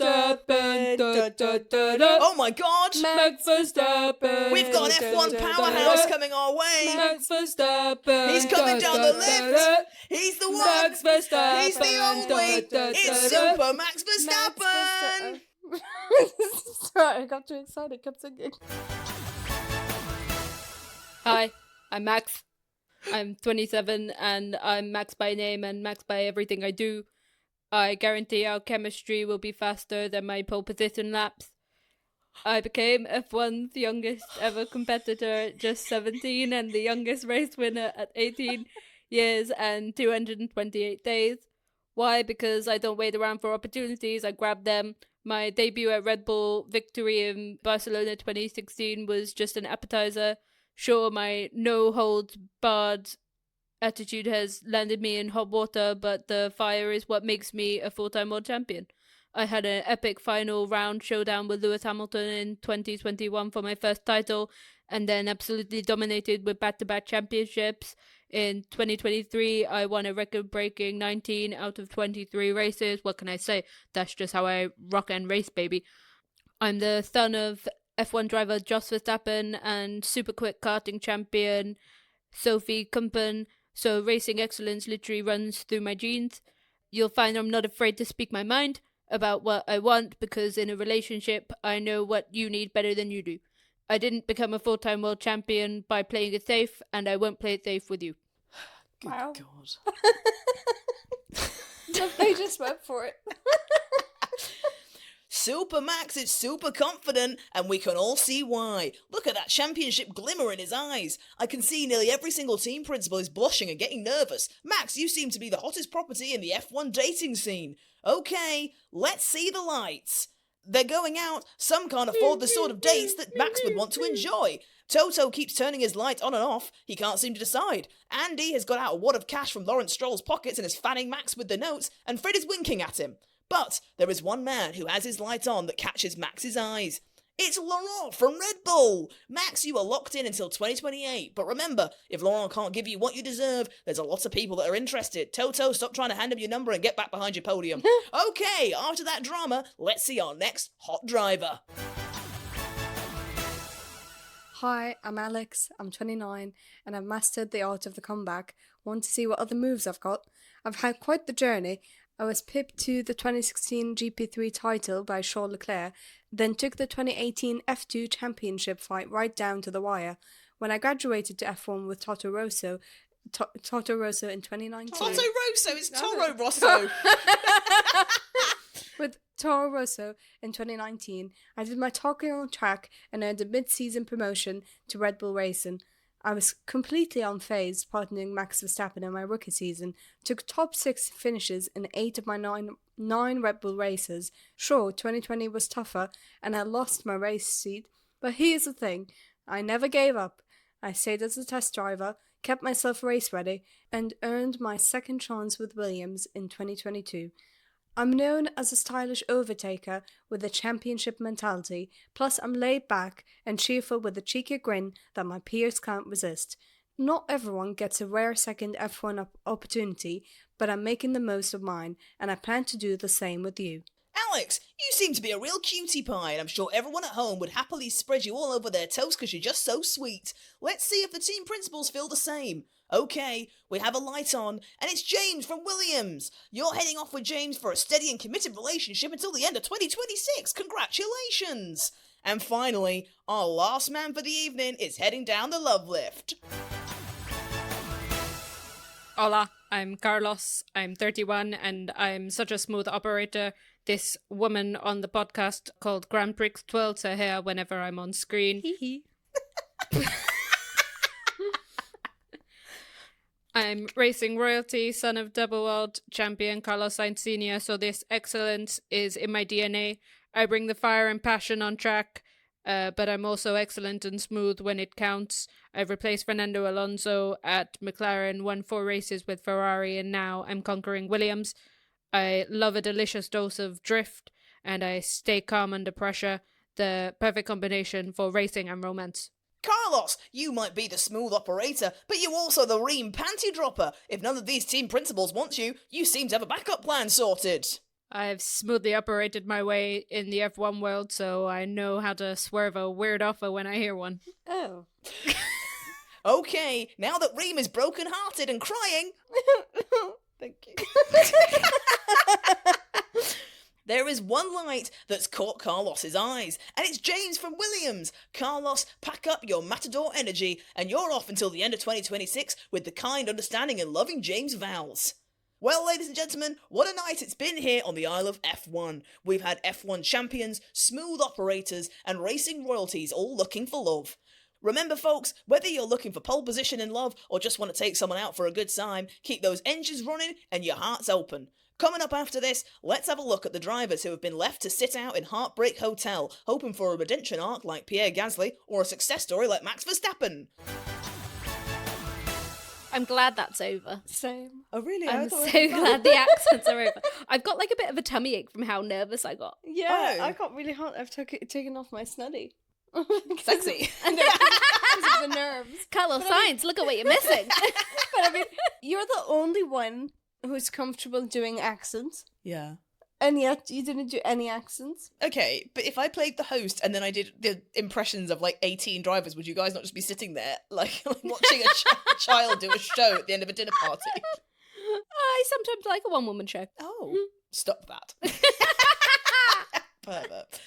[SPEAKER 1] Oh my god!
[SPEAKER 3] Max Verstappen.
[SPEAKER 1] We've got F1 powerhouse coming our way!
[SPEAKER 3] Max Verstappen.
[SPEAKER 1] He's coming down the lift! He's the one!
[SPEAKER 3] Max Verstappen.
[SPEAKER 1] He's the only! It's Super Max Verstappen!
[SPEAKER 3] Sorry, I got too excited, kept singing.
[SPEAKER 2] Hi, I'm Max. I'm 27 and I'm Max by name and Max by everything I do. I guarantee our chemistry will be faster than my pole position laps. I became F1's youngest ever competitor at just 17 and the youngest race winner at 18 years and 228 days. Why? Because I don't wait around for opportunities, I grab them. My debut at Red Bull victory in Barcelona 2016 was just an appetizer. Sure, my no-holds-barred attitude has landed me in hot water, but the fire is what makes me a full-time world champion. I had an epic final round showdown with Lewis Hamilton in 2021 for my first title, and then absolutely dominated with back-to-back championships. In 2023, I won a record-breaking 19 out of 23 races. What can I say? That's just how I rock and race, baby. I'm the son of F1 driver Jos Verstappen and super quick karting champion Sophie Kumpen, so racing excellence literally runs through my genes. You'll find I'm not afraid to speak my mind about what I want because in a relationship I know what you need better than you do. I didn't become a full-time world champion by playing it safe, and I won't play it safe with you.
[SPEAKER 1] Good
[SPEAKER 3] Wow.
[SPEAKER 1] God.
[SPEAKER 3] They just went for it.
[SPEAKER 1] Super Max is super confident, and we can all see why. Look at that championship glimmer in his eyes. I can see nearly every single team principal is blushing and getting nervous. Max, you seem to be the hottest property in the F1 dating scene. Okay, let's see the lights. They're going out. Some can't afford the sort of dates that Max would want to enjoy. Toto keeps turning his lights on and off. He can't seem to decide. Andy has got out a wad of cash from Lawrence Stroll's pockets and is fanning Max with the notes, and Fred is winking at him. But there is one man who has his lights on that catches Max's eyes. It's Laurent from Red Bull! Max, you are locked in until 2028, but remember, if Laurent can't give you what you deserve, there's a lot of people that are interested. Toto, stop trying to hand him your number and get back behind your podium. Okay, after that drama, let's see our next hot driver.
[SPEAKER 3] Hi, I'm Alex, I'm 29, and I've mastered the art of the comeback. Want to see what other moves I've got? I've had quite the journey. I was pipped to the 2016 GP3 title by Charles Leclerc, then took the 2018 F2 championship fight right down to the wire. When I graduated to F1 with Toto Rosso in 2019.
[SPEAKER 1] Toto Rosso, it's Toro Rosso.
[SPEAKER 3] With Toro Rosso in 2019, I did my talking on track and earned a mid-season promotion to Red Bull Racing. I was completely unfazed, partnering Max Verstappen in my rookie season, took top 6 finishes in 8 of my 9 Red Bull races. Sure, 2020 was tougher, and I lost my race seat, but here's the thing, I never gave up. I stayed as a test driver, kept myself race ready, and earned my second chance with Williams in 2022. I'm known as a stylish overtaker with a championship mentality, plus I'm laid back and cheerful with a cheeky grin that my peers can't resist. Not everyone gets a rare second F1 opportunity, but I'm making the most of mine, and I plan to do the same with you.
[SPEAKER 1] Alex, you seem to be a real cutie pie, and I'm sure everyone at home would happily spread you all over their toast because you're just so sweet. Let's see if the team principals feel the same. Okay, we have a light on, and it's James from Williams. You're heading off with James for a steady and committed relationship until the end of 2026. Congratulations! And finally, our last man for the evening is heading down the love lift.
[SPEAKER 4] Hola, I'm Carlos. I'm 31 and I'm such a smooth operator. This woman on the podcast called Grand Prix twirls her hair whenever I'm on screen. I'm racing royalty, son of double world champion Carlos Sainz Sr., so this excellence is in my DNA. I bring the fire and passion on track, but I'm also excellent and smooth when it counts. I've replaced Fernando Alonso at McLaren, won 4 races with Ferrari, and now I'm conquering Williams. I love a delicious dose of drift, and I stay calm under pressure, the perfect combination for racing and romance.
[SPEAKER 1] Carlos, you might be the smooth operator, but you also the ream panty dropper. If none of these team principals want you, you seem to have a backup plan sorted.
[SPEAKER 4] I've smoothly operated my way in the F1 world, so I know how to swerve a weird offer when I hear one.
[SPEAKER 3] Oh.
[SPEAKER 1] Okay, now that Reem is broken-hearted and crying... Thank you. There is one light that's caught Carlos's eyes, and it's James from Williams. Carlos, pack up your matador energy, and you're off until the end of 2026 with the kind, understanding, and loving James Vowles. Well, ladies and gentlemen, what a night it's been here on the Isle of F1. We've had F1 champions, smooth operators, and racing royalties all looking for love. Remember, folks, whether you're looking for pole position in love or just want to take someone out for a good time, keep those engines running and your hearts open. Coming up after this, let's have a look at the drivers who have been left to sit out in Heartbreak Hotel, hoping for a redemption arc like Pierre Gasly or a success story like Max Verstappen.
[SPEAKER 2] I'm glad that's over.
[SPEAKER 3] Same.
[SPEAKER 1] Oh, really?
[SPEAKER 2] I'm so glad the accents are over. I've got like a bit of a tummy ache from how nervous I got.
[SPEAKER 3] Yeah,
[SPEAKER 1] Oh.
[SPEAKER 3] I got really hot. I've taken off my snuddy.
[SPEAKER 1] Sexy.
[SPEAKER 3] Because of the nerves.
[SPEAKER 2] Carlos Sainz, look at what you're missing.
[SPEAKER 3] But I mean, you're the only one who's comfortable doing accents.
[SPEAKER 1] Yeah.
[SPEAKER 3] And yet you didn't do any accents.
[SPEAKER 1] Okay, but if I played the host and then I did the impressions of like 18 drivers, would you guys not just be sitting there like watching a child do a show at the end of a dinner party?
[SPEAKER 2] I sometimes like a one-woman show.
[SPEAKER 1] Oh, stop that. Pervert.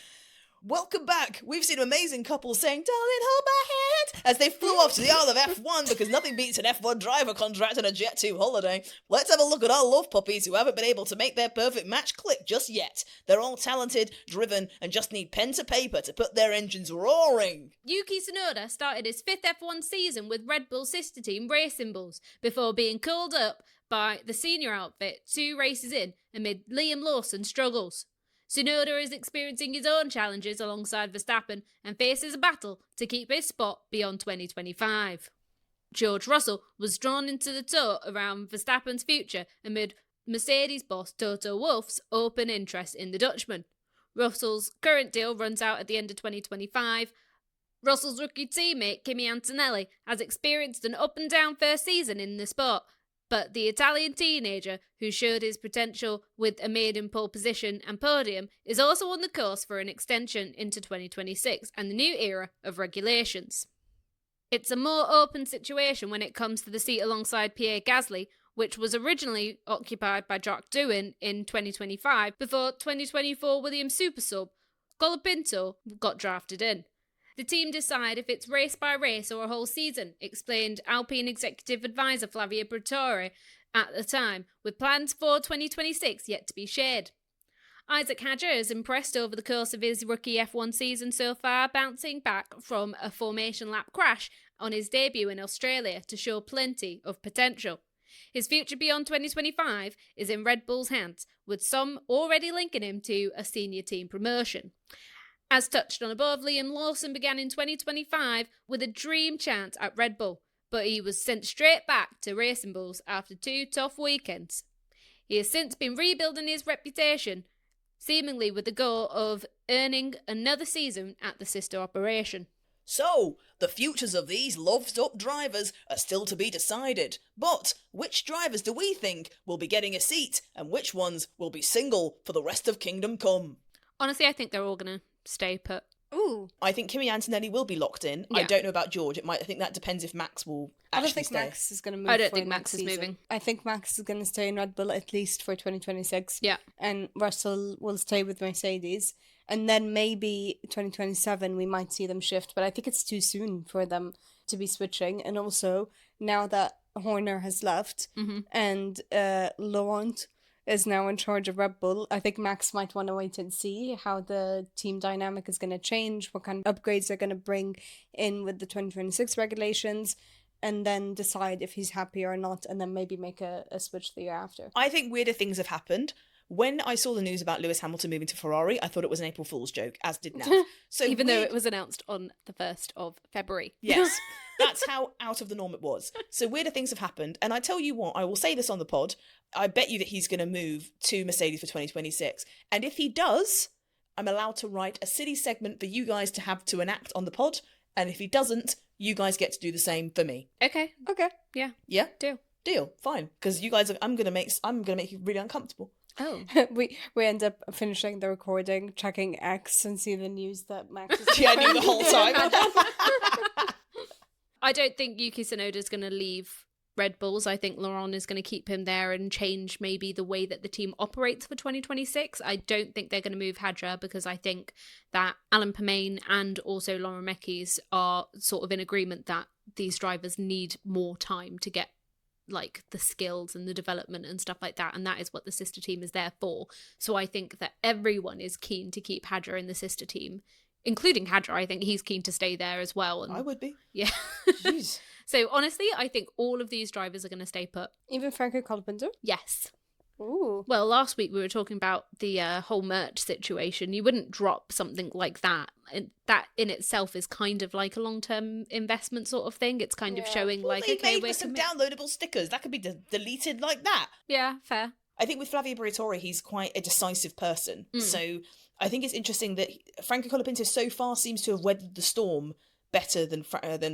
[SPEAKER 1] Welcome back. We've seen an amazing couple saying, "Darling, hold my hand," as they flew off to the Isle of F1 because nothing beats an F1 driver contract and a Jet 2 holiday. Let's have a look at our love puppies who haven't been able to make their perfect match click just yet. They're all talented, driven, and just need pen to paper to put their engines roaring.
[SPEAKER 2] Yuki Tsunoda started his 5th F1 season with Red Bull's sister team Racing Bulls before being called up by the senior outfit 2 races in amid Liam Lawson's struggles. Tsunoda is experiencing his own challenges alongside Verstappen and faces a battle to keep his spot beyond 2025. George Russell was drawn into the tow around Verstappen's future amid Mercedes boss Toto Wolff's open interest in the Dutchman. Russell's current deal runs out at the end of 2025. Russell's rookie teammate Kimi Antonelli has experienced an up-and-down first season in the sport, but the Italian teenager, who showed his potential with a maiden pole position and podium, is also on the course for an extension into 2026 and the new era of regulations. It's a more open situation when it comes to the seat alongside Pierre Gasly, which was originally occupied by Jack Doohan in 2025 before 2024 Williams Super Sub Colapinto got drafted in. The team decide if it's race by race or a whole season, explained Alpine executive advisor Flavio Briatore at the time, with plans for 2026 yet to be shared. Isaac Hadjar is impressed over the course of his rookie F1 season so far, bouncing back from a formation lap crash on his debut in Australia to show plenty of potential. His future beyond 2025 is in Red Bull's hands, with some already linking him to a senior team promotion. As touched on above, Liam Lawson began in 2025 with a dream chance at Red Bull, but he was sent straight back to Racing Bulls after 2 tough weekends. He has since been rebuilding his reputation, seemingly with the goal of earning another season at the sister operation.
[SPEAKER 1] So, the futures of these loved-up drivers are still to be decided. But which drivers do we think will be getting a seat, and which ones will be single for the rest of Kingdom Come?
[SPEAKER 2] Honestly, I think they're all going to stay put.
[SPEAKER 3] Ooh.
[SPEAKER 1] I think Kimi Antonelli will be locked in. I
[SPEAKER 2] Yeah.
[SPEAKER 1] don't know about George. I think that depends if Max will
[SPEAKER 3] I don't
[SPEAKER 1] actually
[SPEAKER 3] think
[SPEAKER 1] stay.
[SPEAKER 3] Max is going to move.
[SPEAKER 2] I don't
[SPEAKER 3] for
[SPEAKER 2] think
[SPEAKER 3] next
[SPEAKER 2] Max is
[SPEAKER 3] season.
[SPEAKER 2] moving.
[SPEAKER 3] I think Max is going to stay in Red Bull at least for 2026.
[SPEAKER 2] Yeah.
[SPEAKER 3] And Russell will stay with Mercedes. And then maybe 2027 we might see them shift. But I think it's too soon for them to be switching. And also, now that Horner has left and Laurent is now in charge of Red Bull, I think Max might want to wait and see how the team dynamic is going to change, what kind of upgrades they're going to bring in with the 2026 regulations, and then decide if he's happy or not, and then maybe make a switch the year after.
[SPEAKER 1] I think weirder things have happened. When I saw the news about Lewis Hamilton moving to Ferrari, I thought it was an April Fool's joke, as did Nav. So
[SPEAKER 2] Even though
[SPEAKER 1] weird-
[SPEAKER 2] it was announced on the 1st of February.
[SPEAKER 1] Yes, that's how out of the norm it was. So weirder things have happened. And I tell you what, I will say this on the pod. I bet you that he's going to move to Mercedes for 2026. And if he does, I'm allowed to write a silly segment for you guys to have to enact on the pod. And if he doesn't, you guys get to do the same for me.
[SPEAKER 2] Okay.
[SPEAKER 3] Okay.
[SPEAKER 2] Yeah.
[SPEAKER 1] Yeah?
[SPEAKER 2] Deal.
[SPEAKER 1] Fine. Because you guys are, I'm gonna make you really uncomfortable.
[SPEAKER 2] Oh.
[SPEAKER 3] we end up finishing the recording, checking X, and see the news that Max is.
[SPEAKER 1] Yeah, I knew the whole time.
[SPEAKER 2] I don't think Yuki Tsunoda's going to leave Red Bulls. I think Laurent is going to keep him there and change maybe the way that the team operates for 2026. I don't think they're going to move Hadjar because I think that Alan Permain and also Laurent Mekies are sort of in agreement that these drivers need more time to get like the skills and the development and stuff like that, and that is what the sister team is there for. So I think that everyone is keen to keep Hadjar in the sister team, including Hadjar. I think he's keen to stay there as well. And
[SPEAKER 1] I would be.
[SPEAKER 2] yeah.
[SPEAKER 1] Jeez.
[SPEAKER 2] So honestly, I think all of these drivers are going to stay put.
[SPEAKER 3] Even Franco Colapinto?
[SPEAKER 2] Yes.
[SPEAKER 3] Ooh.
[SPEAKER 2] Well, last week we were talking about the whole merch situation. You wouldn't drop something like that. And that in itself is kind of like a long-term investment sort of thing. It's kind of showing
[SPEAKER 1] Well,
[SPEAKER 2] like,
[SPEAKER 1] they
[SPEAKER 2] okay,
[SPEAKER 1] made
[SPEAKER 2] we're
[SPEAKER 1] with some
[SPEAKER 2] commi-
[SPEAKER 1] downloadable stickers. That could be deleted like that.
[SPEAKER 2] Yeah, fair.
[SPEAKER 1] I think with Flavio Briatore, he's quite a decisive person. So I think it's interesting that Franco Colapinto so far seems to have weathered the storm better than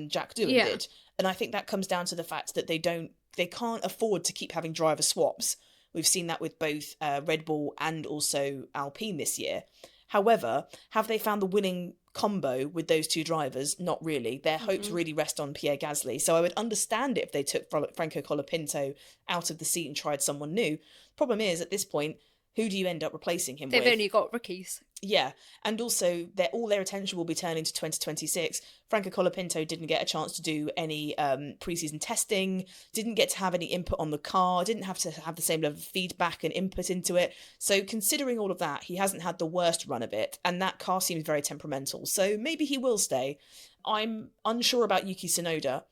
[SPEAKER 1] Jack Doohan did. And I think that comes down to the fact that they can't afford to keep having driver swaps. We've seen that with both Red Bull and also Alpine this year. However, have they found the winning combo with those two drivers? Not really. Their hopes really rest on Pierre Gasly. So I would understand it if they took Franco Colapinto out of the seat and tried someone new. Problem is, at this point, who do you end up replacing him
[SPEAKER 2] They've
[SPEAKER 1] with?
[SPEAKER 2] only got rookies.
[SPEAKER 1] Yeah, and also all their attention will be turning to 2026. Franco Colapinto didn't get a chance to do any preseason testing, didn't get to have any input on the car, didn't have to have the same level of feedback and input into it. So considering all of that, he hasn't had the worst run of it, and that car seems very temperamental. So maybe he will stay. I'm unsure about Yuki Tsunoda,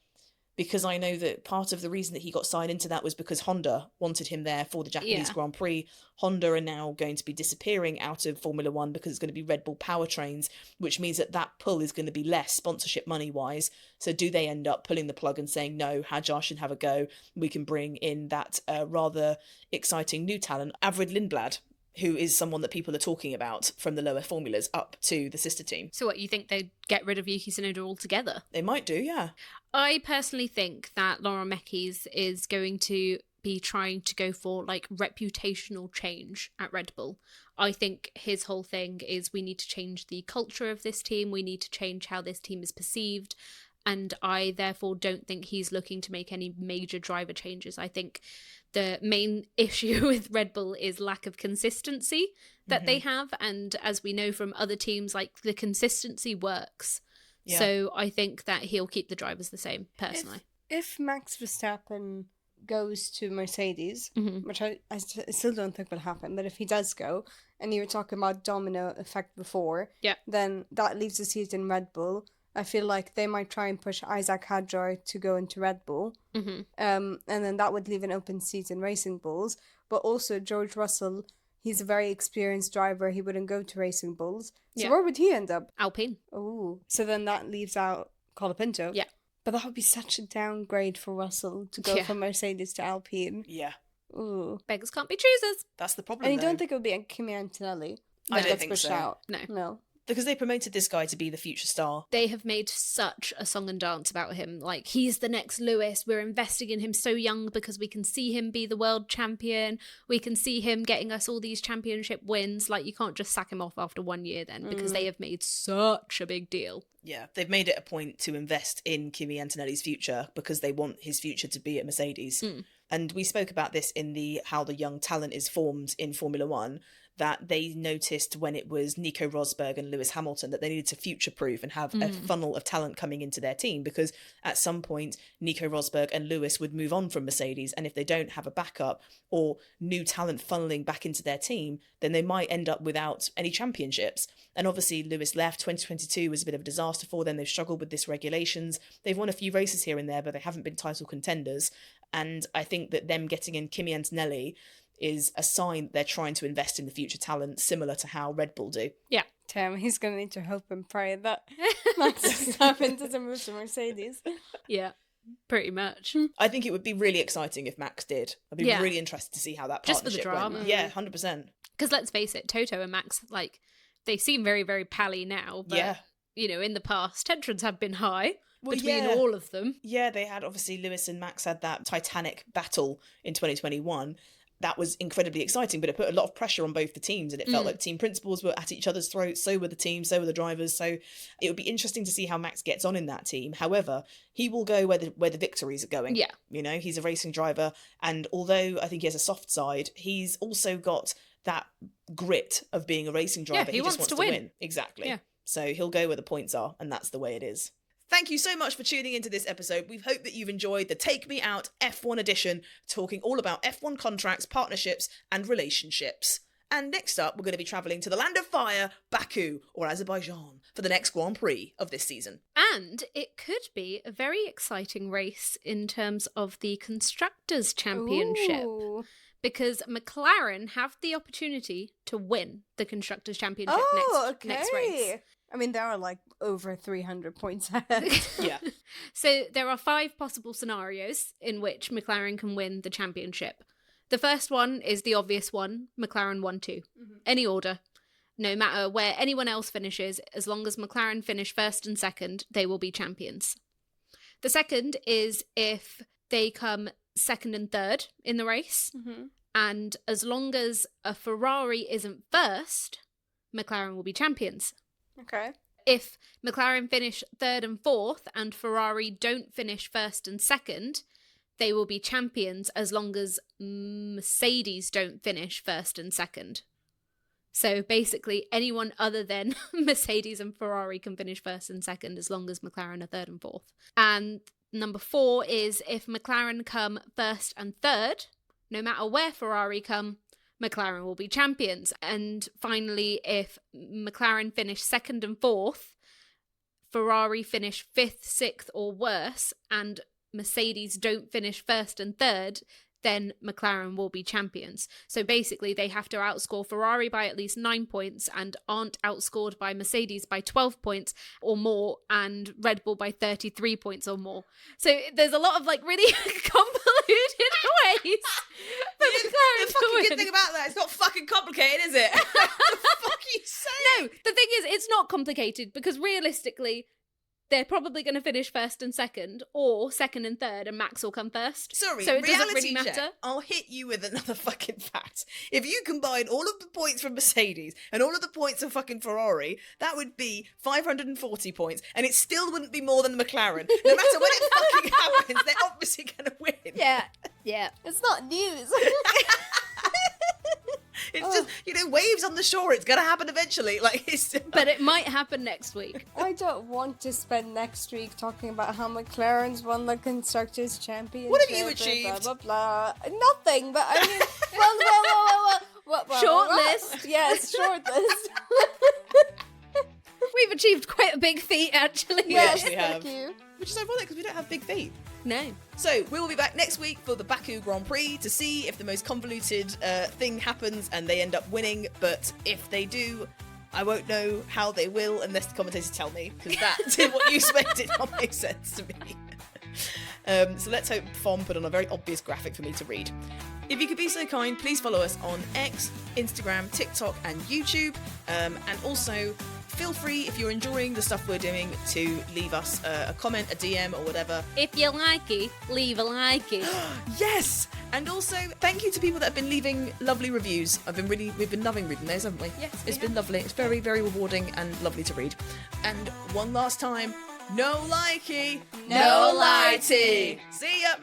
[SPEAKER 1] because I know that part of the reason that he got signed into that was because Honda wanted him there for the Japanese Grand Prix. Honda are now going to be disappearing out of Formula One because it's going to be Red Bull powertrains, which means that pull is going to be less sponsorship money-wise. So do they end up pulling the plug and saying, no, Hadjar should have a go? We can bring in that rather exciting new talent, Avrid Lindblad, who is someone that people are talking about from the lower formulas up to the sister team.
[SPEAKER 2] So what, you think they'd get rid of Yuki Tsunoda altogether?
[SPEAKER 1] They might do, yeah.
[SPEAKER 2] I personally think that Laurent Mekies is going to be trying to go for like reputational change at Red Bull. I think his whole thing is we need to change the culture of this team. We need to change how this team is perceived. And I therefore don't think he's looking to make any major driver changes. I think the main issue with Red Bull is lack of consistency that they have. And as we know from other teams, like the consistency works.
[SPEAKER 1] Yeah.
[SPEAKER 2] So I think that he'll keep the drivers the same, personally.
[SPEAKER 3] If Max Verstappen goes to Mercedes, which I still don't think will happen, but if he does go, and you were talking about domino effect before, then that leaves a seat in Red Bull. I feel like they might try and push Isaac Hadjar to go into Red Bull, and then that would leave an open seat in Racing Bulls. But also George Russell, he's a very experienced driver. He wouldn't go to Racing Bulls. So where would he end up?
[SPEAKER 2] Alpine.
[SPEAKER 3] Oh, so then that leaves out Colapinto.
[SPEAKER 2] Yeah.
[SPEAKER 3] But that would be such a downgrade for Russell to go from Mercedes to Alpine.
[SPEAKER 1] Yeah.
[SPEAKER 3] Ooh.
[SPEAKER 2] Beggars can't be choosers.
[SPEAKER 1] That's the problem,
[SPEAKER 3] And you
[SPEAKER 1] though.
[SPEAKER 3] don't think it would be Kimi Antonelli?
[SPEAKER 1] I don't
[SPEAKER 3] gets
[SPEAKER 1] think
[SPEAKER 3] pushed
[SPEAKER 1] so.
[SPEAKER 3] out?
[SPEAKER 2] No.
[SPEAKER 1] Because they promoted this guy to be the future star.
[SPEAKER 2] They have made such a song and dance about him. Like, he's the next Lewis. We're investing in him so young because we can see him be the world champion. We can see him getting us all these championship wins. Like, you can't just sack him off after 1 year then, because they have made such a big deal.
[SPEAKER 1] Yeah, they've made it a point to invest in Kimi Antonelli's future because they want his future to be at Mercedes. And we spoke about this in the how the young talent is formed in Formula One, that they noticed when it was Nico Rosberg and Lewis Hamilton that they needed to future-proof and have a funnel of talent coming into their team, because at some point Nico Rosberg and Lewis would move on from Mercedes, and if they don't have a backup or new talent funneling back into their team, then they might end up without any championships. And obviously Lewis left. 2022 was a bit of a disaster for them. They've struggled with this regulations. They've won a few races here and there, but they haven't been title contenders. And I think that them getting in Kimi Antonelli is a sign that they're trying to invest in the future talent, similar to how Red Bull do.
[SPEAKER 2] Yeah.
[SPEAKER 3] Damn, he's going to need to hope and pray that Max Verstappen doesn't move to Mercedes.
[SPEAKER 2] Yeah, pretty much.
[SPEAKER 1] I think it would be really exciting if Max did. I'd be really interested to see how that
[SPEAKER 2] Just for the
[SPEAKER 1] partnership
[SPEAKER 2] drama.
[SPEAKER 1] went. Yeah, 100%.
[SPEAKER 2] Because let's face it, Toto and Max, like, they seem very, very pally now. But, you know, in the past, tensions have been high between all of them.
[SPEAKER 1] Yeah, they had, obviously, Lewis and Max had that titanic battle in 2021. That was incredibly exciting, but it put a lot of pressure on both the teams, and it felt like team principals were at each other's throats. So were the teams, so were the drivers. So it would be interesting to see how Max gets on in that team. However, he will go where the victories are going.
[SPEAKER 2] Yeah.
[SPEAKER 1] You know, he's a racing driver, and although I think he has a soft side, he's also got that grit of being a racing driver.
[SPEAKER 2] Yeah, he
[SPEAKER 1] just
[SPEAKER 2] wants
[SPEAKER 1] wants
[SPEAKER 2] to
[SPEAKER 1] to win. Exactly.
[SPEAKER 2] Yeah.
[SPEAKER 1] So he'll go where the points are, and that's the way it is. Thank you so much for tuning into this episode. We hope that you've enjoyed the Take Me Out F1 edition, talking all about F1 contracts, partnerships, and relationships. And next up, we're going to be travelling to the land of fire, Baku, or Azerbaijan, for the next Grand Prix of this season.
[SPEAKER 2] And it could be a very exciting race in terms of the Constructors' Championship.
[SPEAKER 3] Ooh.
[SPEAKER 2] Because McLaren have the opportunity to win the Constructors' Championship next race.
[SPEAKER 3] I mean, there are like over 300 points ahead.
[SPEAKER 1] Yeah.
[SPEAKER 2] So there are 5 possible scenarios in which McLaren can win the championship. The first one is the obvious one, McLaren 1-2. Any order. No matter where anyone else finishes, as long as McLaren finish first and second, they will be champions. The second is if they come second and third in the race, and as long as a Ferrari isn't first, McLaren will be champions.
[SPEAKER 3] Okay.
[SPEAKER 2] If McLaren finish third and fourth and Ferrari don't finish first and second, they will be champions as long as Mercedes don't finish first and second. So basically anyone other than Mercedes and Ferrari can finish first and second as long as McLaren are third and fourth. And number 4 is if McLaren come first and third, no matter where Ferrari come, McLaren will be champions. And finally, if McLaren finish second and fourth, Ferrari finish 5th, 6th or worse, and Mercedes don't finish first and third, then McLaren will be champions. So basically they have to outscore Ferrari by at least 9 points and aren't outscored by Mercedes by 12 points or more and Red Bull by 33 points or more. So there's a lot of like really convoluted ways for McLaren
[SPEAKER 1] The
[SPEAKER 2] to
[SPEAKER 1] fucking
[SPEAKER 2] win.
[SPEAKER 1] good thing about that, it's not fucking complicated, is it? What the fuck are you saying?
[SPEAKER 2] No, the thing is, it's not complicated because realistically, they're probably going to finish first and second, or second and third, and Max will come first.
[SPEAKER 1] Sorry,
[SPEAKER 2] so it doesn't
[SPEAKER 1] reality
[SPEAKER 2] really
[SPEAKER 1] check.
[SPEAKER 2] matter.
[SPEAKER 1] I'll hit you with another fucking fact. If you combine all of the points from Mercedes and all of the points of fucking Ferrari, that would be 540 points, and it still wouldn't be more than McLaren. No matter when it fucking happens, they're obviously going to win.
[SPEAKER 2] Yeah, Yeah.
[SPEAKER 3] It's not news.
[SPEAKER 1] It's just, waves on the shore. It's going to happen eventually.
[SPEAKER 2] But it might happen next week.
[SPEAKER 3] I don't want to spend next week talking about how McLaren's won the Constructors' Championship.
[SPEAKER 1] What have you achieved?
[SPEAKER 3] Blah, blah, blah. Nothing, but I mean, well.
[SPEAKER 2] Short list.
[SPEAKER 3] Yes, short list.
[SPEAKER 2] We've achieved quite a big feat, actually.
[SPEAKER 3] Yes,
[SPEAKER 1] actually have.
[SPEAKER 3] thank you.
[SPEAKER 1] Which is ironic because we don't have big feet.
[SPEAKER 2] No.
[SPEAKER 1] So we will be back next week for the Baku Grand Prix to see if the most convoluted thing happens and they end up winning. But if they do, I won't know how they will unless the commentators tell me, because that's what you said did not make sense to me. So let's hope FOM put on a very obvious graphic for me to read. If you could be so kind, please follow us on X, Instagram, TikTok and YouTube. And also feel free, if you're enjoying the stuff we're doing, to leave us a comment, a DM or whatever.
[SPEAKER 2] If you like it, leave a like it.
[SPEAKER 1] Yes! And also, thank you to people that have been leaving lovely reviews. We've been loving reading those, haven't we?
[SPEAKER 2] Yes,
[SPEAKER 1] It's been lovely. It's very, very rewarding and lovely to read. And one last time, no likey,
[SPEAKER 3] No
[SPEAKER 1] lighty. See ya!